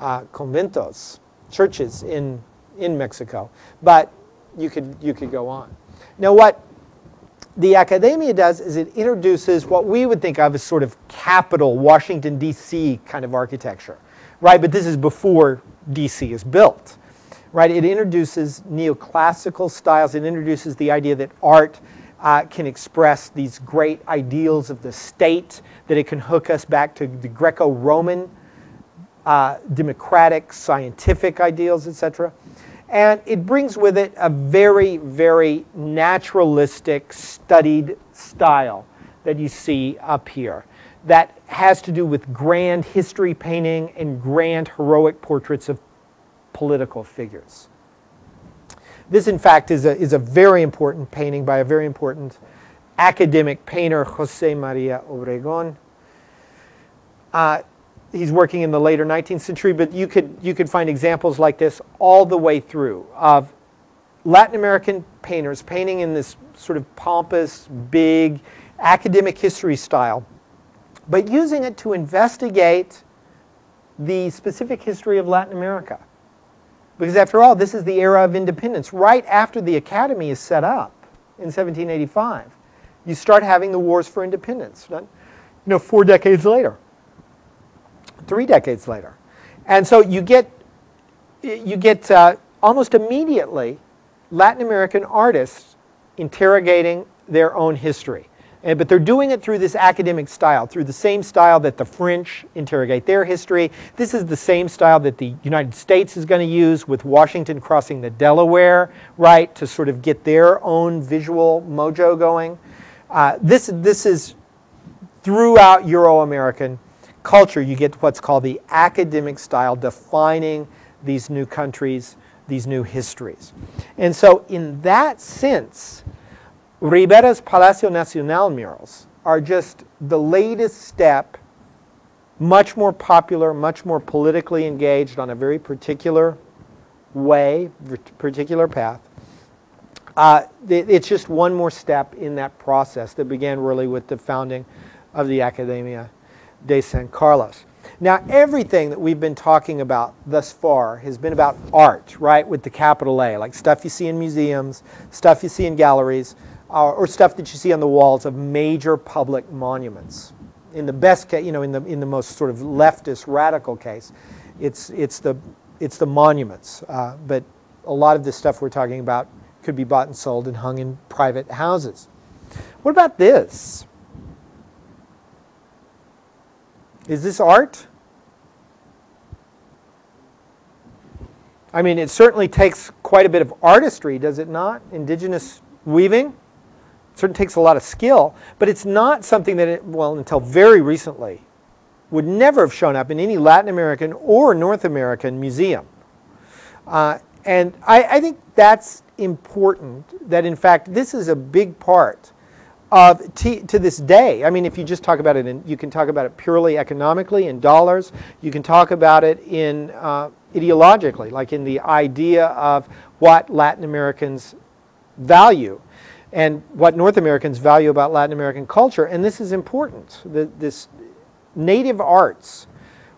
conventos, churches in Mexico. But you could go on. Now, what the academia does is it introduces what we would think of as sort of capital, Washington, D.C. kind of architecture, right? But this is before D.C. is built, right? It introduces neoclassical styles. It introduces the idea that art can express these great ideals of the state, that it can hook us back to the Greco-Roman democratic, scientific ideals, etc. And it brings with it a very, very naturalistic, studied style that you see up here that has to do with grand history painting and grand heroic portraits of political figures. This, in fact, is a very important painting by a very important academic painter, Jose Maria Obregón. He's working in the later 19th century, but you could find examples like this all the way through of Latin American painters painting in this sort of pompous, big, academic history style, but using it to investigate the specific history of Latin America. Because after all, this is the era of independence. Right after the academy is set up in 1785, you start having the wars for independence, 4 decades later. 3 decades later. And so you get almost immediately Latin American artists interrogating their own history. But they're doing it through this academic style, through the same style that the French interrogate their history. This is the same style that the United States is going to use with Washington crossing the Delaware, right, to sort of get their own visual mojo going. This is throughout Euro-American culture. You get what's called the academic style defining these new countries, these new histories. And so in that sense, Rivera's Palacio Nacional murals are just the latest step, much more popular, much more politically engaged on a very particular way, particular path. It's just one more step in that process that began really with the founding of the Academia de San Carlos. Now, everything that we've been talking about thus far has been about art, right, with the capital A, like stuff you see in museums, stuff you see in galleries, or stuff that you see on the walls of major public monuments. In the best case, in the most sort of leftist radical case, it's the monuments. But a lot of this stuff we're talking about could be bought and sold and hung in private houses. What about this? Is this art? I mean, it certainly takes quite a bit of artistry, does it not? Indigenous weaving. It certainly takes a lot of skill, but it's not something that, until very recently, would never have shown up in any Latin American or North American museum. And I think that's important, that in fact this is a big part of, to this day. I mean, if you just talk about it, you can talk about it purely economically in dollars. You can talk about it in ideologically, like in the idea of what Latin Americans value and what North Americans value about Latin American culture. And this is important. This native arts,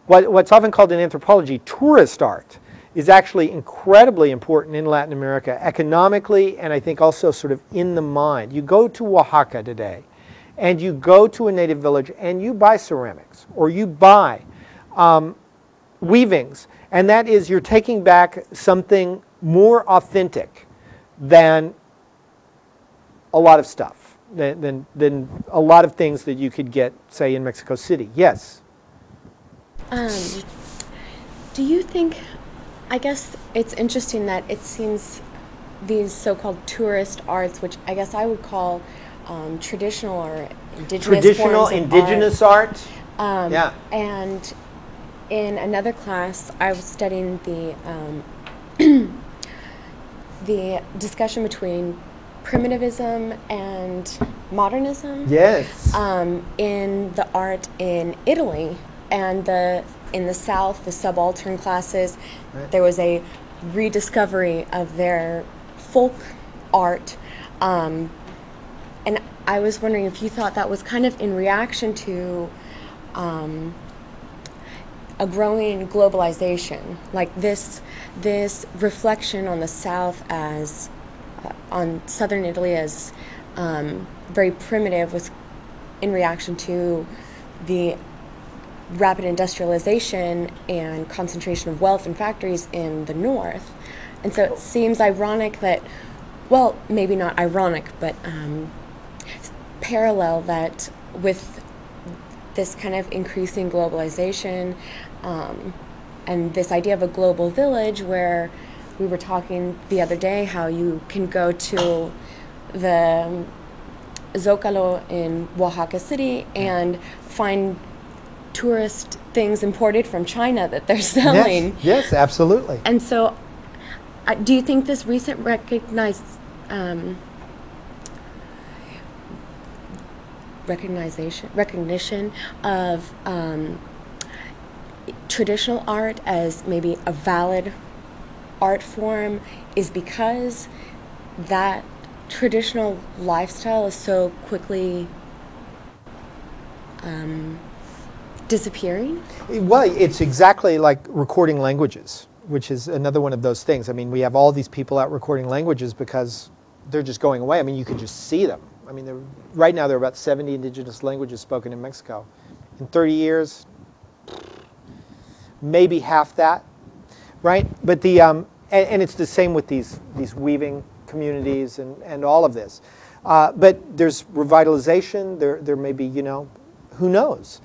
what's often called in anthropology tourist art, is actually incredibly important in Latin America economically, and I think also sort of in the mind. You go to Oaxaca today and you go to a native village and you buy ceramics or you buy weavings, and that is, you're taking back something more authentic than a lot of stuff, than a lot of things that you could get, say, in Mexico City. Yes? Do you think, I guess it's interesting that it seems these so-called tourist arts, which I guess I would call traditional or indigenous forms of indigenous art. Yeah. And in another class, I was studying the discussion between primitivism and modernism. Yes. In the art in Italy and in the South, the subaltern classes, right. There was a rediscovery of their folk art, and I was wondering if you thought that was kind of in reaction to a growing globalization, like this reflection on the South as on southern Italy as very primitive, was in reaction to the rapid industrialization and concentration of wealth and factories in the north. And so it seems ironic that, well, maybe not ironic, but parallel that with this kind of increasing globalization and this idea of a global village, where we were talking the other day how you can go to the Zocalo in Oaxaca City and find tourist things imported from China that they're selling. Yes, absolutely. And so do you think this recent recognition of traditional art as maybe a valid art form is because that traditional lifestyle is so quickly disappearing? Well, it's exactly like recording languages, which is another one of those things. I mean, we have all these people out recording languages because they're just going away. I mean, you could just see them. I mean, right now there are about 70 indigenous languages spoken in Mexico. In 30 years, maybe half that, right? But and it's the same with these weaving communities and all of this. But there's revitalization. There may be, you know, who knows?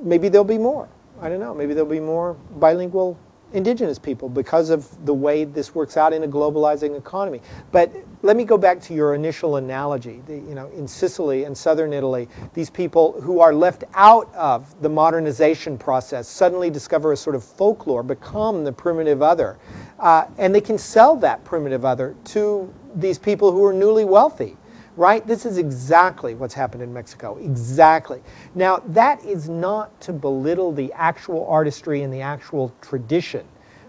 Maybe there'll be more. I don't know. Maybe there'll be more bilingual indigenous people because of the way this works out in a globalizing economy. But let me go back to your initial analogy. You know, in Sicily and southern Italy, these people who are left out of the modernization process suddenly discover a sort of folklore, become the primitive other. And they can sell that primitive other to these people who are newly wealthy. Right? This is exactly what's happened in Mexico. Exactly. Now, that is not to belittle the actual artistry and the actual tradition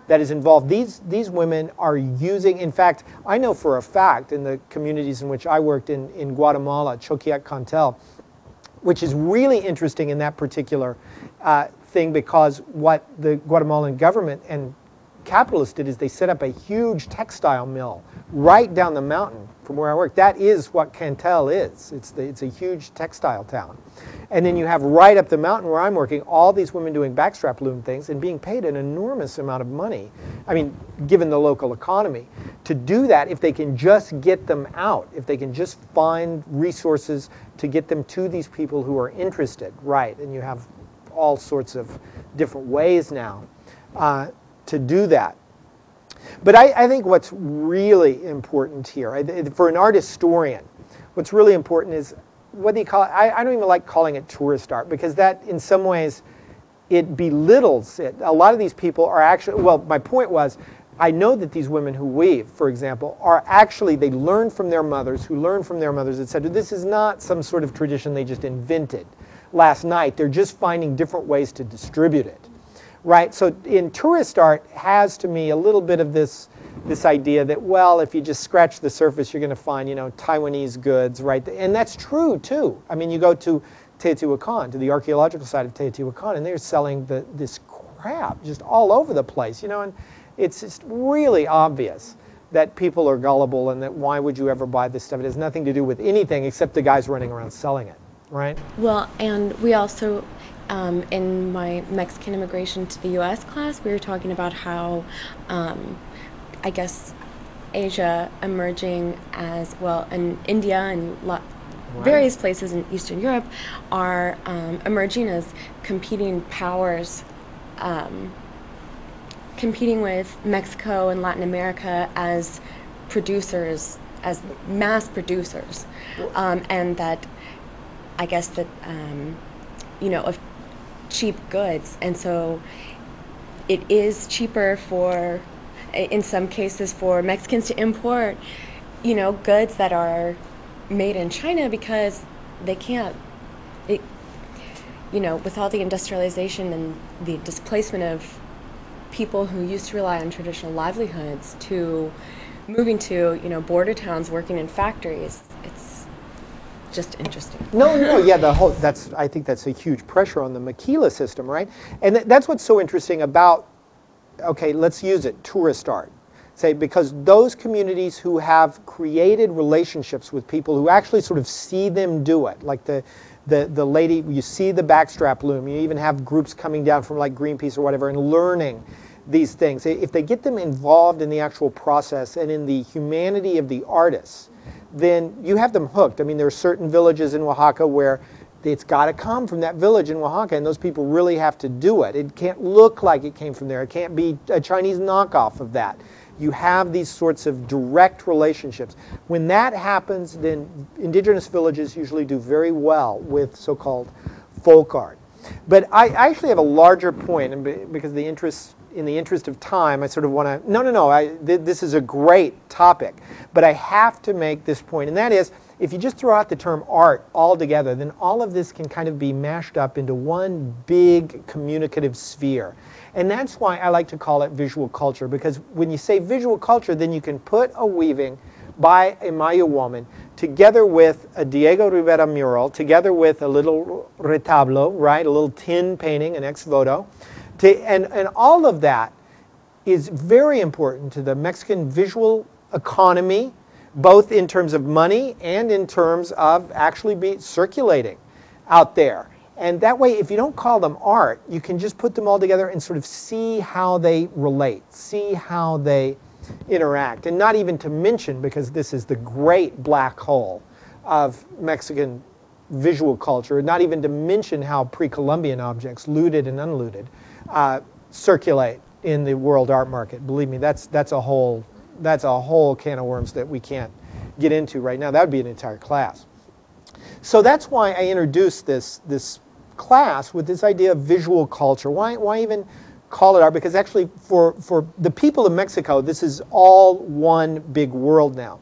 that is involved. These women are using, in fact, I know for a fact in the communities in which I worked in Guatemala, Choquiacantel, which is really interesting in that particular thing, because what the Guatemalan government and capitalists did is they set up a huge textile mill right down the mountain from where I work. That is what Cantel is. It's a huge textile town. And then you have right up the mountain where I'm working all these women doing backstrap loom things and being paid an enormous amount of money, I mean, given the local economy, to do that if they can just get them out, if they can just find resources to get them to these people who are interested, right? And you have all sorts of different ways now to do that. But I think what's really important here, for an art historian, what's really important is, what do you call it? I don't even like calling it tourist art, because that, in some ways, it belittles it. A lot of these people are actually, well, my point was, I know that these women who weave, for example, are actually, they learn from their mothers, who learn from their mothers, etc. This is not some sort of tradition they just invented last night. They're just finding different ways to distribute it. Right, so in tourist art has to me a little bit of this idea that, well, if you just scratch the surface, you're going to find, you know, Taiwanese goods, right? And that's true too. I mean, you go to Teotihuacan, to the archaeological side of Teotihuacan, and they're selling this crap just all over the place, you know, and it's just really obvious that people are gullible, and that why would you ever buy this stuff? It has nothing to do with anything except the guys running around selling it, right? Well, and we also, in my Mexican immigration to the U.S. class, we were talking about how, I guess, Asia emerging as well, and India and various places in Eastern Europe are emerging as competing powers, competing with Mexico and Latin America as producers, as mass producers, and that, I guess that, you know, of cheap goods. And so it is cheaper for, in some cases, for Mexicans to import, you know, goods that are made in China, because they can't, you know, with all the industrialization and the displacement of people who used to rely on traditional livelihoods to moving to, you know, border towns, working in factories. It's just interesting. No, yeah, I think that's a huge pressure on the maquila system, right? And that's what's so interesting about, okay, let's use it, tourist art. say, because those communities who have created relationships with people who actually sort of see them do it, like the lady, you see the backstrap loom, you even have groups coming down from like Greenpeace or whatever and learning these things. If they get them involved in the actual process and in the humanity of the artists, then you have them hooked. I mean, there are certain villages in Oaxaca where it's got to come from that village in Oaxaca, and those people really have to do it. It can't look like it came from there. It can't be a Chinese knockoff of that. You have these sorts of direct relationships. When that happens, then indigenous villages usually do very well with so-called folk art. But I actually have a larger point, and because in the interest of time, I sort of want to, this is a great topic, but I have to make this point, and that is, if you just throw out the term art altogether, then all of this can kind of be mashed up into one big communicative sphere. And that's why I like to call it visual culture, because when you say visual culture, then you can put a weaving by a Maya woman together with a Diego Rivera mural, together with a little retablo, right, a little tin painting, an ex voto, and all of that is very important to the Mexican visual economy, both in terms of money and in terms of actually circulating out there. And that way, if you don't call them art, you can just put them all together and sort of see how they relate, see how they interact. And not even to mention, because this is the great black hole of Mexican visual culture, not even to mention how pre-Columbian objects, looted and unlooted, circulate in the world art market. Believe me, that's a whole can of worms that we can't get into right now. That would be an entire class. So that's why I introduced this class with this idea of visual culture. Why even call it art? Because actually for the people of Mexico, this is all one big world now.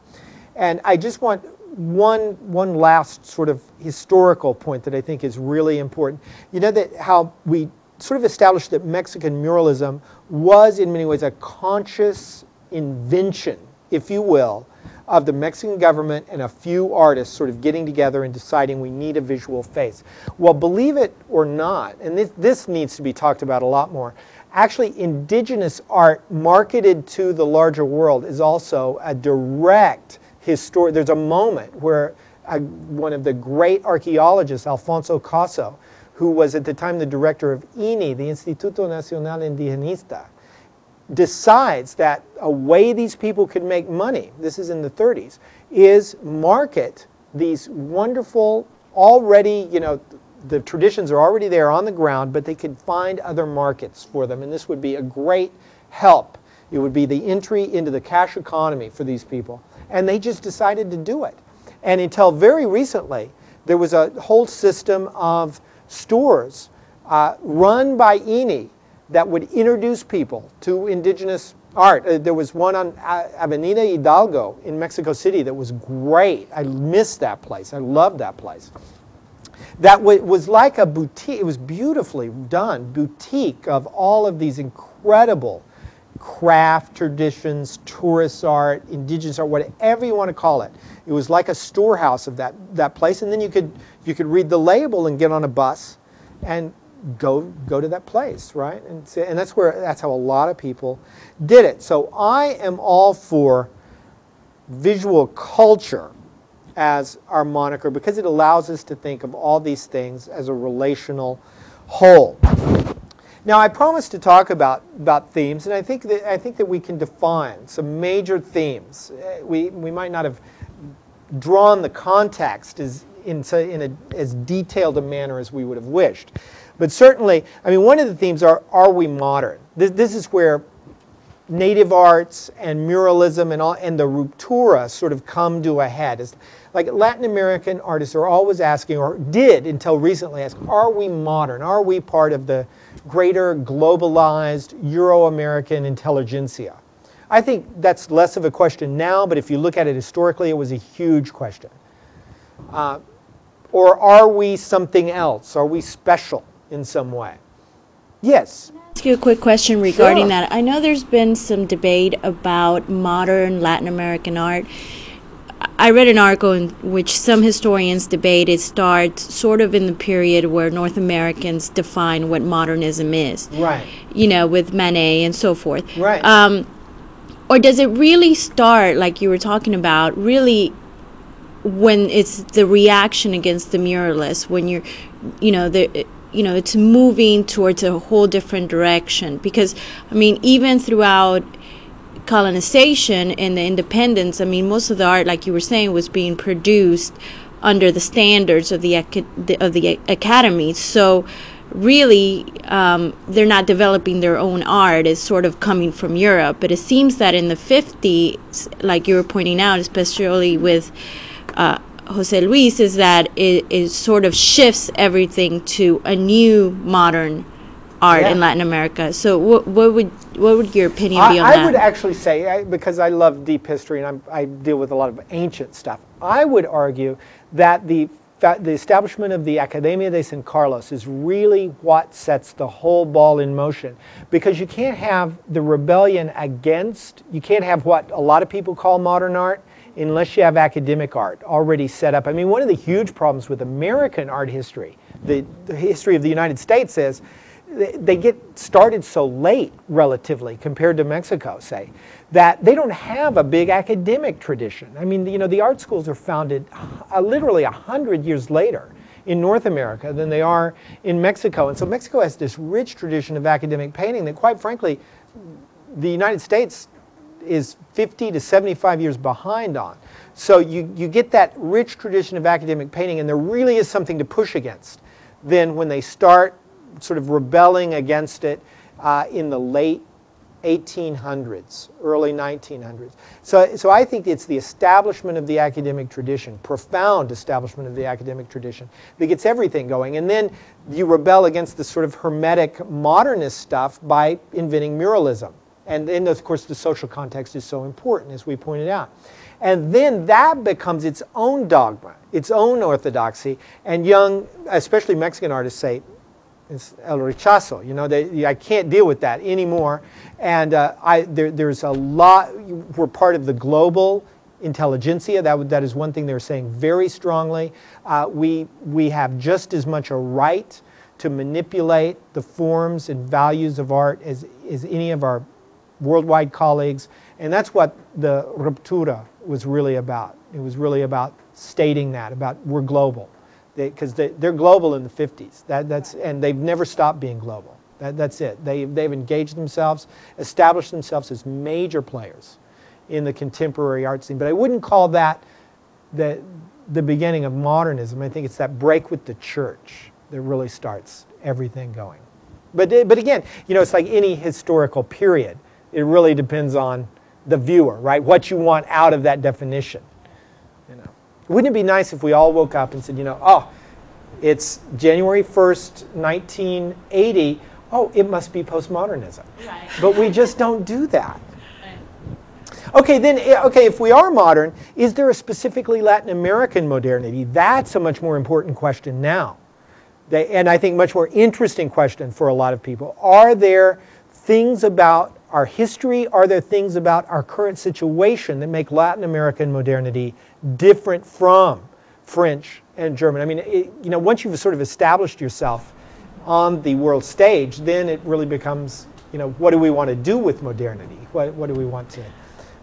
And I just want one last sort of historical point that I think is really important. You know that how we sort of established that Mexican muralism was in many ways a conscious invention, if you will, of the Mexican government and a few artists sort of getting together and deciding we need a visual face. Well, believe it or not, and this needs to be talked about a lot more, actually indigenous art marketed to the larger world is also a direct historic. There's a moment where one of the great archaeologists, Alfonso Caso, who was at the time the director of INI, the Instituto Nacional Indigenista, decides that a way these people could make money, this is in the 30s, is market these wonderful, already, the traditions are already there on the ground, but they could find other markets for them, and this would be a great help. It would be the entry into the cash economy for these people. And they just decided to do it. And until very recently, there was a whole system of stores run by INI that would introduce people to indigenous art. There was one on Avenida Hidalgo in Mexico City that was great. I missed that place. I loved that place. That was like a boutique. It was beautifully done, boutique of all of these incredible craft traditions, tourist art, indigenous art, whatever you want to call it. It was like a storehouse of that place, and then you could read the label and get on a bus and go to that place, right? And that's how a lot of people did it. So I am all for visual culture as our moniker because it allows us to think of all these things as a relational whole. Now I promised to talk about themes, and I think that we can define some major themes. We might not have drawn the context in as detailed a manner as we would have wished. But certainly, I mean, one of the themes are we modern? This is where native arts and muralism and the ruptura sort of come to a head. It's like Latin American artists are always asking, or did until recently ask, are we modern? Are we part of the greater globalized Euro-American intelligentsia? I think that's less of a question now, but if you look at it historically, it was a huge question. Or are we something else? Are we special in some way? Yes. Can I ask you a quick question regarding Sure. that? I know there's been some debate about modern Latin American art. I read an article in which some historians debate it starts sort of in the period where North Americans define what modernism is. Right. With Manet and so forth. Right. or does it really start, like you were talking about, really when it's the reaction against the muralists, when it's moving towards a whole different direction? Because, I mean, even throughout colonization and the independence, I mean, most of the art, like you were saying, was being produced under the standards of the academy. So really, they're not developing their own art. It's sort of coming from Europe. But it seems that in the 50s, like you were pointing out, especially with Jose Luis, is that it sort of shifts everything to a new modern art in Latin America. So what would your opinion be on that? I would actually say, because I love deep history and I deal with a lot of ancient stuff, I would argue that the establishment of the Academia de San Carlos is really what sets the whole ball in motion, because you can't have the rebellion against, you can't have what a lot of people call modern art unless you have academic art already set up. I mean, one of the huge problems with American art history, the history of the United States, is they get started so late relatively compared to Mexico, say, that they don't have a big academic tradition. I mean, the art schools are founded literally 100 years later in North America than they are in Mexico. And so Mexico has this rich tradition of academic painting that, quite frankly, the United States is 50 to 75 years behind on. So you get that rich tradition of academic painting, and there really is something to push against. Then when they start sort of rebelling against it in the late 1800s, early 1900s. So I think it's the establishment of the academic tradition, profound establishment of the academic tradition, that gets everything going. And then you rebel against the sort of hermetic modernist stuff by inventing muralism. And then, of course, the social context is so important, as we pointed out. And then that becomes its own dogma, its own orthodoxy. And young, especially Mexican artists, say, it's el rechazo, I can't deal with that anymore. And there's a lot, we're part of the global intelligentsia. That is one thing they're saying very strongly. We have just as much a right to manipulate the forms and values of art as any of our worldwide colleagues. And that's what the Ruptura was really about. It was really about stating that, about we're global. Because they're global in the 50s. And they've never stopped being global. That's it. They've engaged themselves, established themselves as major players in the contemporary art scene. But I wouldn't call that the beginning of modernism. I think it's that break with the church that really starts everything going. But again, it's like any historical period. It really depends on the viewer, right? What you want out of that definition. Wouldn't it be nice if we all woke up and said, oh, it's January 1st, 1980. Oh, it must be postmodernism. Right. But we just don't do that. Right. Okay, if we are modern, is there a specifically Latin American modernity? That's a much more important question now. And I think much more interesting question for a lot of people. Are there things about our history, are there things about our current situation that make Latin American modernity different from French and German? I mean, once you've sort of established yourself on the world stage, then it really becomes, what do we want to do with modernity? What do we want to,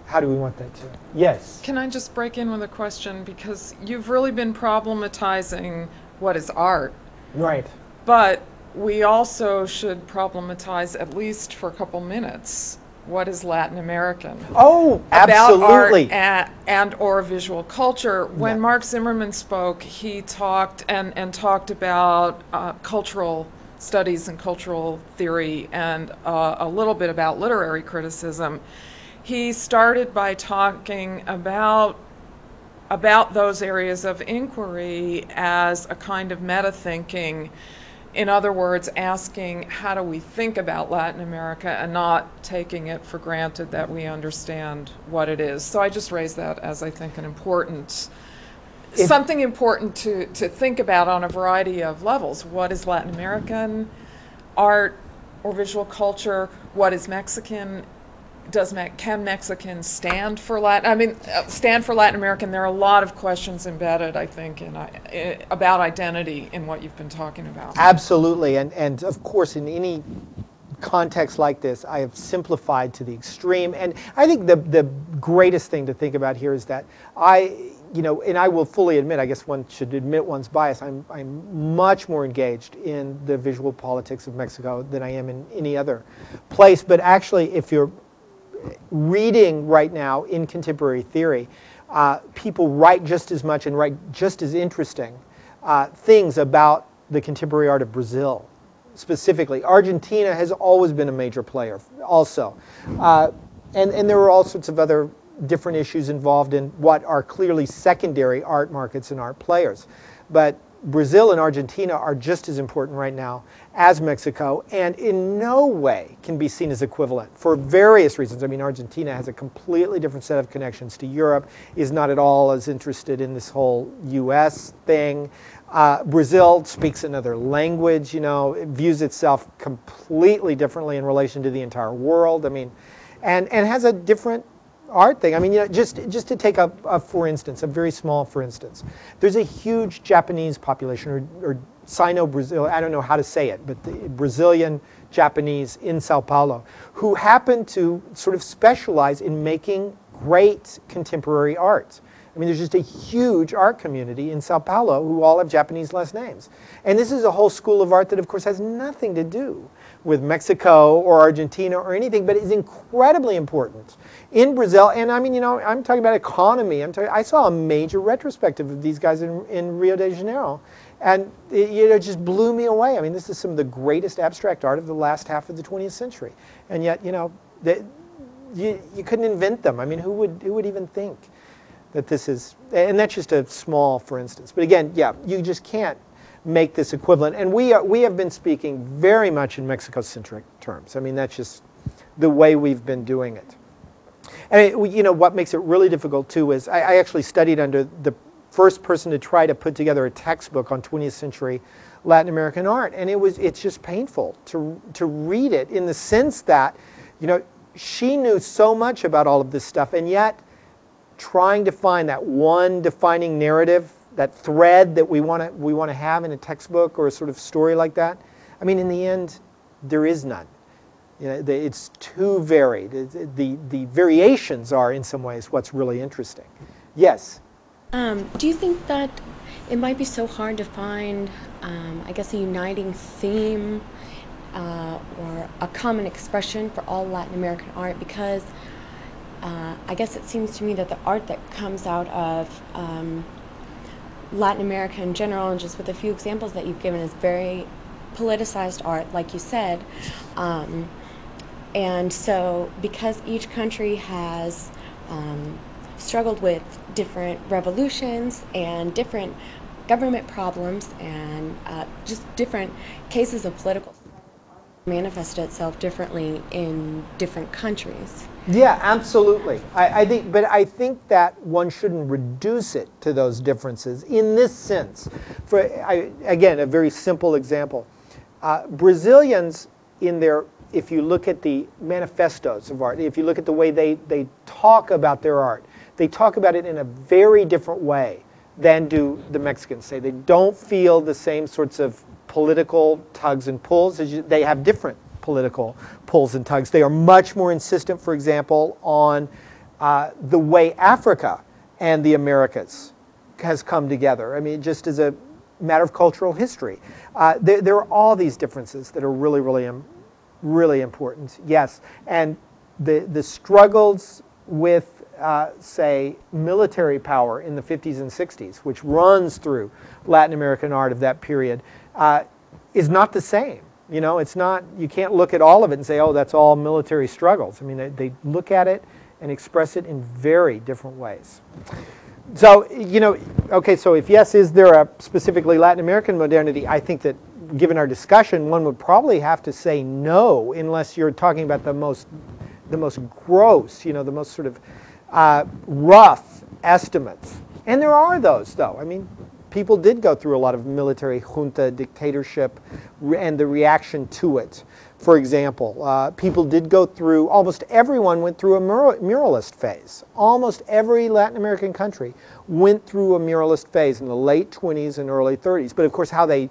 how do we want that to? Yes? Can I just break in with a question? Because you've really been problematizing what is art. Right. But we also should problematize, at least for a couple minutes, what is Latin American? Oh, absolutely. About art and or visual culture. When Mark Zimmerman spoke, he talked talked about cultural studies and cultural theory and a little bit about literary criticism. He started by talking about those areas of inquiry as a kind of meta-thinking. In other words, asking how do we think about Latin America and not taking it for granted that we understand what it is. So I just raised that as, I think, an important, something important to think about on a variety of levels. What is Latin American art or visual culture? What is Mexican? Can Mexicans stand for stand for Latin American? There are a lot of questions embedded, I think, about identity in what you've been talking about. Absolutely, and of course, in any context like this, I have simplified to the extreme. And I think the greatest thing to think about here is that and I will fully admit, I guess one should admit one's bias, I'm much more engaged in the visual politics of Mexico than I am in any other place. But actually, if you're reading right now in contemporary theory, people write just as much and write just as interesting things about the contemporary art of Brazil, specifically. Argentina has always been a major player also. And there are all sorts of other different issues involved in what are clearly secondary art markets and art players. But Brazil and Argentina are just as important right now as Mexico, and in no way can be seen as equivalent for various reasons. I mean, Argentina has a completely different set of connections to Europe, is not at all as interested in this whole US thing. Brazil speaks another language, it views itself completely differently in relation to the entire world. I mean, and has a different art thing. I mean, just to take a for instance, a very small for instance, there's a huge Japanese population, or Sino-Brazil, I don't know how to say it, but the Brazilian Japanese in Sao Paulo, who happen to sort of specialize in making great contemporary art. I mean, there's just a huge art community in Sao Paulo who all have Japanese last names. And this is a whole school of art that, of course, has nothing to do with Mexico or Argentina or anything, but is incredibly important in Brazil. And I mean, I'm talking about economy. I saw a major retrospective of these guys in Rio de Janeiro. And it just blew me away. I mean, this is some of the greatest abstract art of the last half of the 20th century. And yet, you couldn't invent them. I mean, who would even think that this is, and that's just a small for instance. But again, yeah, you just can't make this equivalent. And we have been speaking very much in Mexico-centric terms. I mean, that's just the way we've been doing it. And what makes it really difficult too is I actually studied under the first person to try to put together a textbook on 20th century Latin American art, and it's just painful to read it in the sense that, she knew so much about all of this stuff, and yet trying to find that one defining narrative, that thread that we want to have in a textbook or a sort of story like that. I mean, in the end, there is none. It's too varied. The variations are, in some ways, what's really interesting. Yes? Do you think that it might be so hard to find, I guess, a uniting theme or a common expression for all Latin American art? Because I guess it seems to me that the art that comes out of Latin America in general, and just with a few examples that you've given, is very politicized art, like you said. And so because each country has struggled with different revolutions and different government problems and just different cases of political manifested itself differently in different countries. Yeah, absolutely. I think that one shouldn't reduce it to those differences in this sense. Again, a very simple example. Brazilians, if you look at the manifestos of art, if you look at the way they talk about their art, they talk about it in a very different way than do the Mexicans. They don't feel the same sorts of political tugs and pulls. They have different political pulls and tugs. They are much more insistent, for example, on the way Africa and the Americas has come together. I mean, just as a matter of cultural history. There are all these differences that are really, really, really important. Yes, and the struggles with, say, military power in the 50s and 60s, which runs through Latin American art of that period, is not the same. It's not, you can't look at all of it and say, oh, that's all military struggles. I mean, they look at it and express it in very different ways. So, okay, so if yes, is there a specifically Latin American modernity? I think that given our discussion, one would probably have to say no, unless you're talking about the most gross, the most sort of rough estimates. And there are those, though. I mean, people did go through a lot of military junta dictatorship and the reaction to it. For example, people did go through, almost everyone went through a muralist phase. Almost every Latin American country went through a muralist phase in the late 20s and early 30s. But of course, how they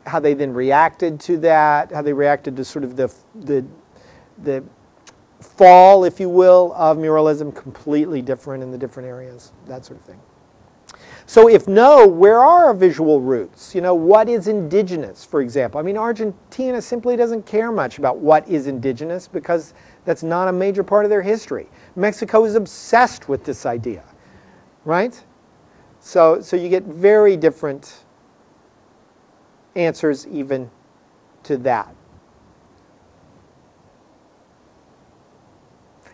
how they then reacted to that, how they reacted to sort of the fall, if you will, of muralism, completely different in the different areas, that sort of thing. So if no, where are our visual roots? You know, what is indigenous, for example? I mean, Argentina simply doesn't care much about what is indigenous because that's not a major part of their history. Mexico is obsessed with this idea, right? So you get very different answers even to that.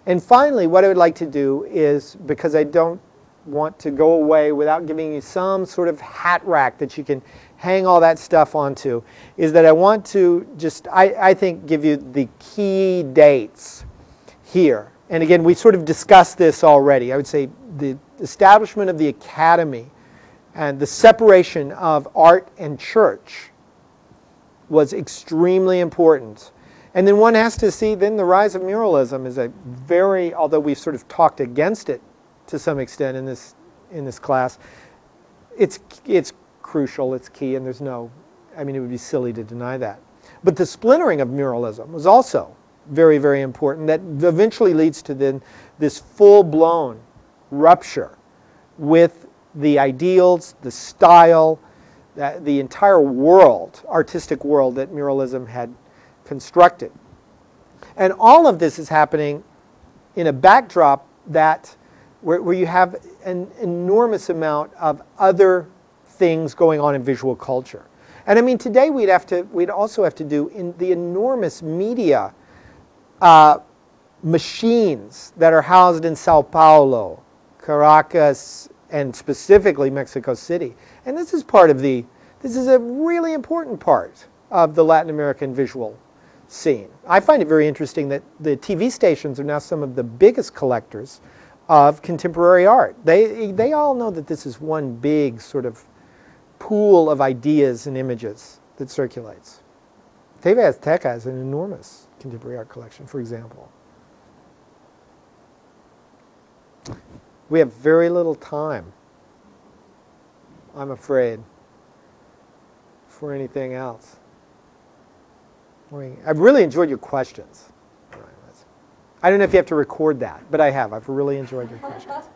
And finally, what I would like to do is, because I don't want to go away without giving you some sort of hat rack that you can hang all that stuff onto, is that I want to just, I think, give you the key dates here. And again, we sort of discussed this already. I would say the establishment of the academy and the separation of art and church was extremely important. And then one has to see then the rise of muralism is a very, although we've sort of talked against it to some extent in this class, it's crucial, it's key, and there's no, I mean, it would be silly to deny that. But the splintering of muralism was also very, very important. That eventually leads to then this full-blown rupture with the ideals, the style, the entire world, artistic world that muralism had constructed. And all of this is happening in a backdrop that where you have an enormous amount of other things going on in visual culture. And I mean, today we'd also have to do in the enormous media machines that are housed in Sao Paulo, Caracas, and specifically Mexico City. And this is a really important part of the Latin American visual scene. I find it very interesting that the TV stations are now some of the biggest collectors of contemporary art. They all know that this is one big sort of pool of ideas and images that circulates. TV Azteca has an enormous contemporary art collection, for example. We have very little time, I'm afraid, for anything else. I've really enjoyed your questions. I don't know if you have to record that, but I have. I've really enjoyed your questions.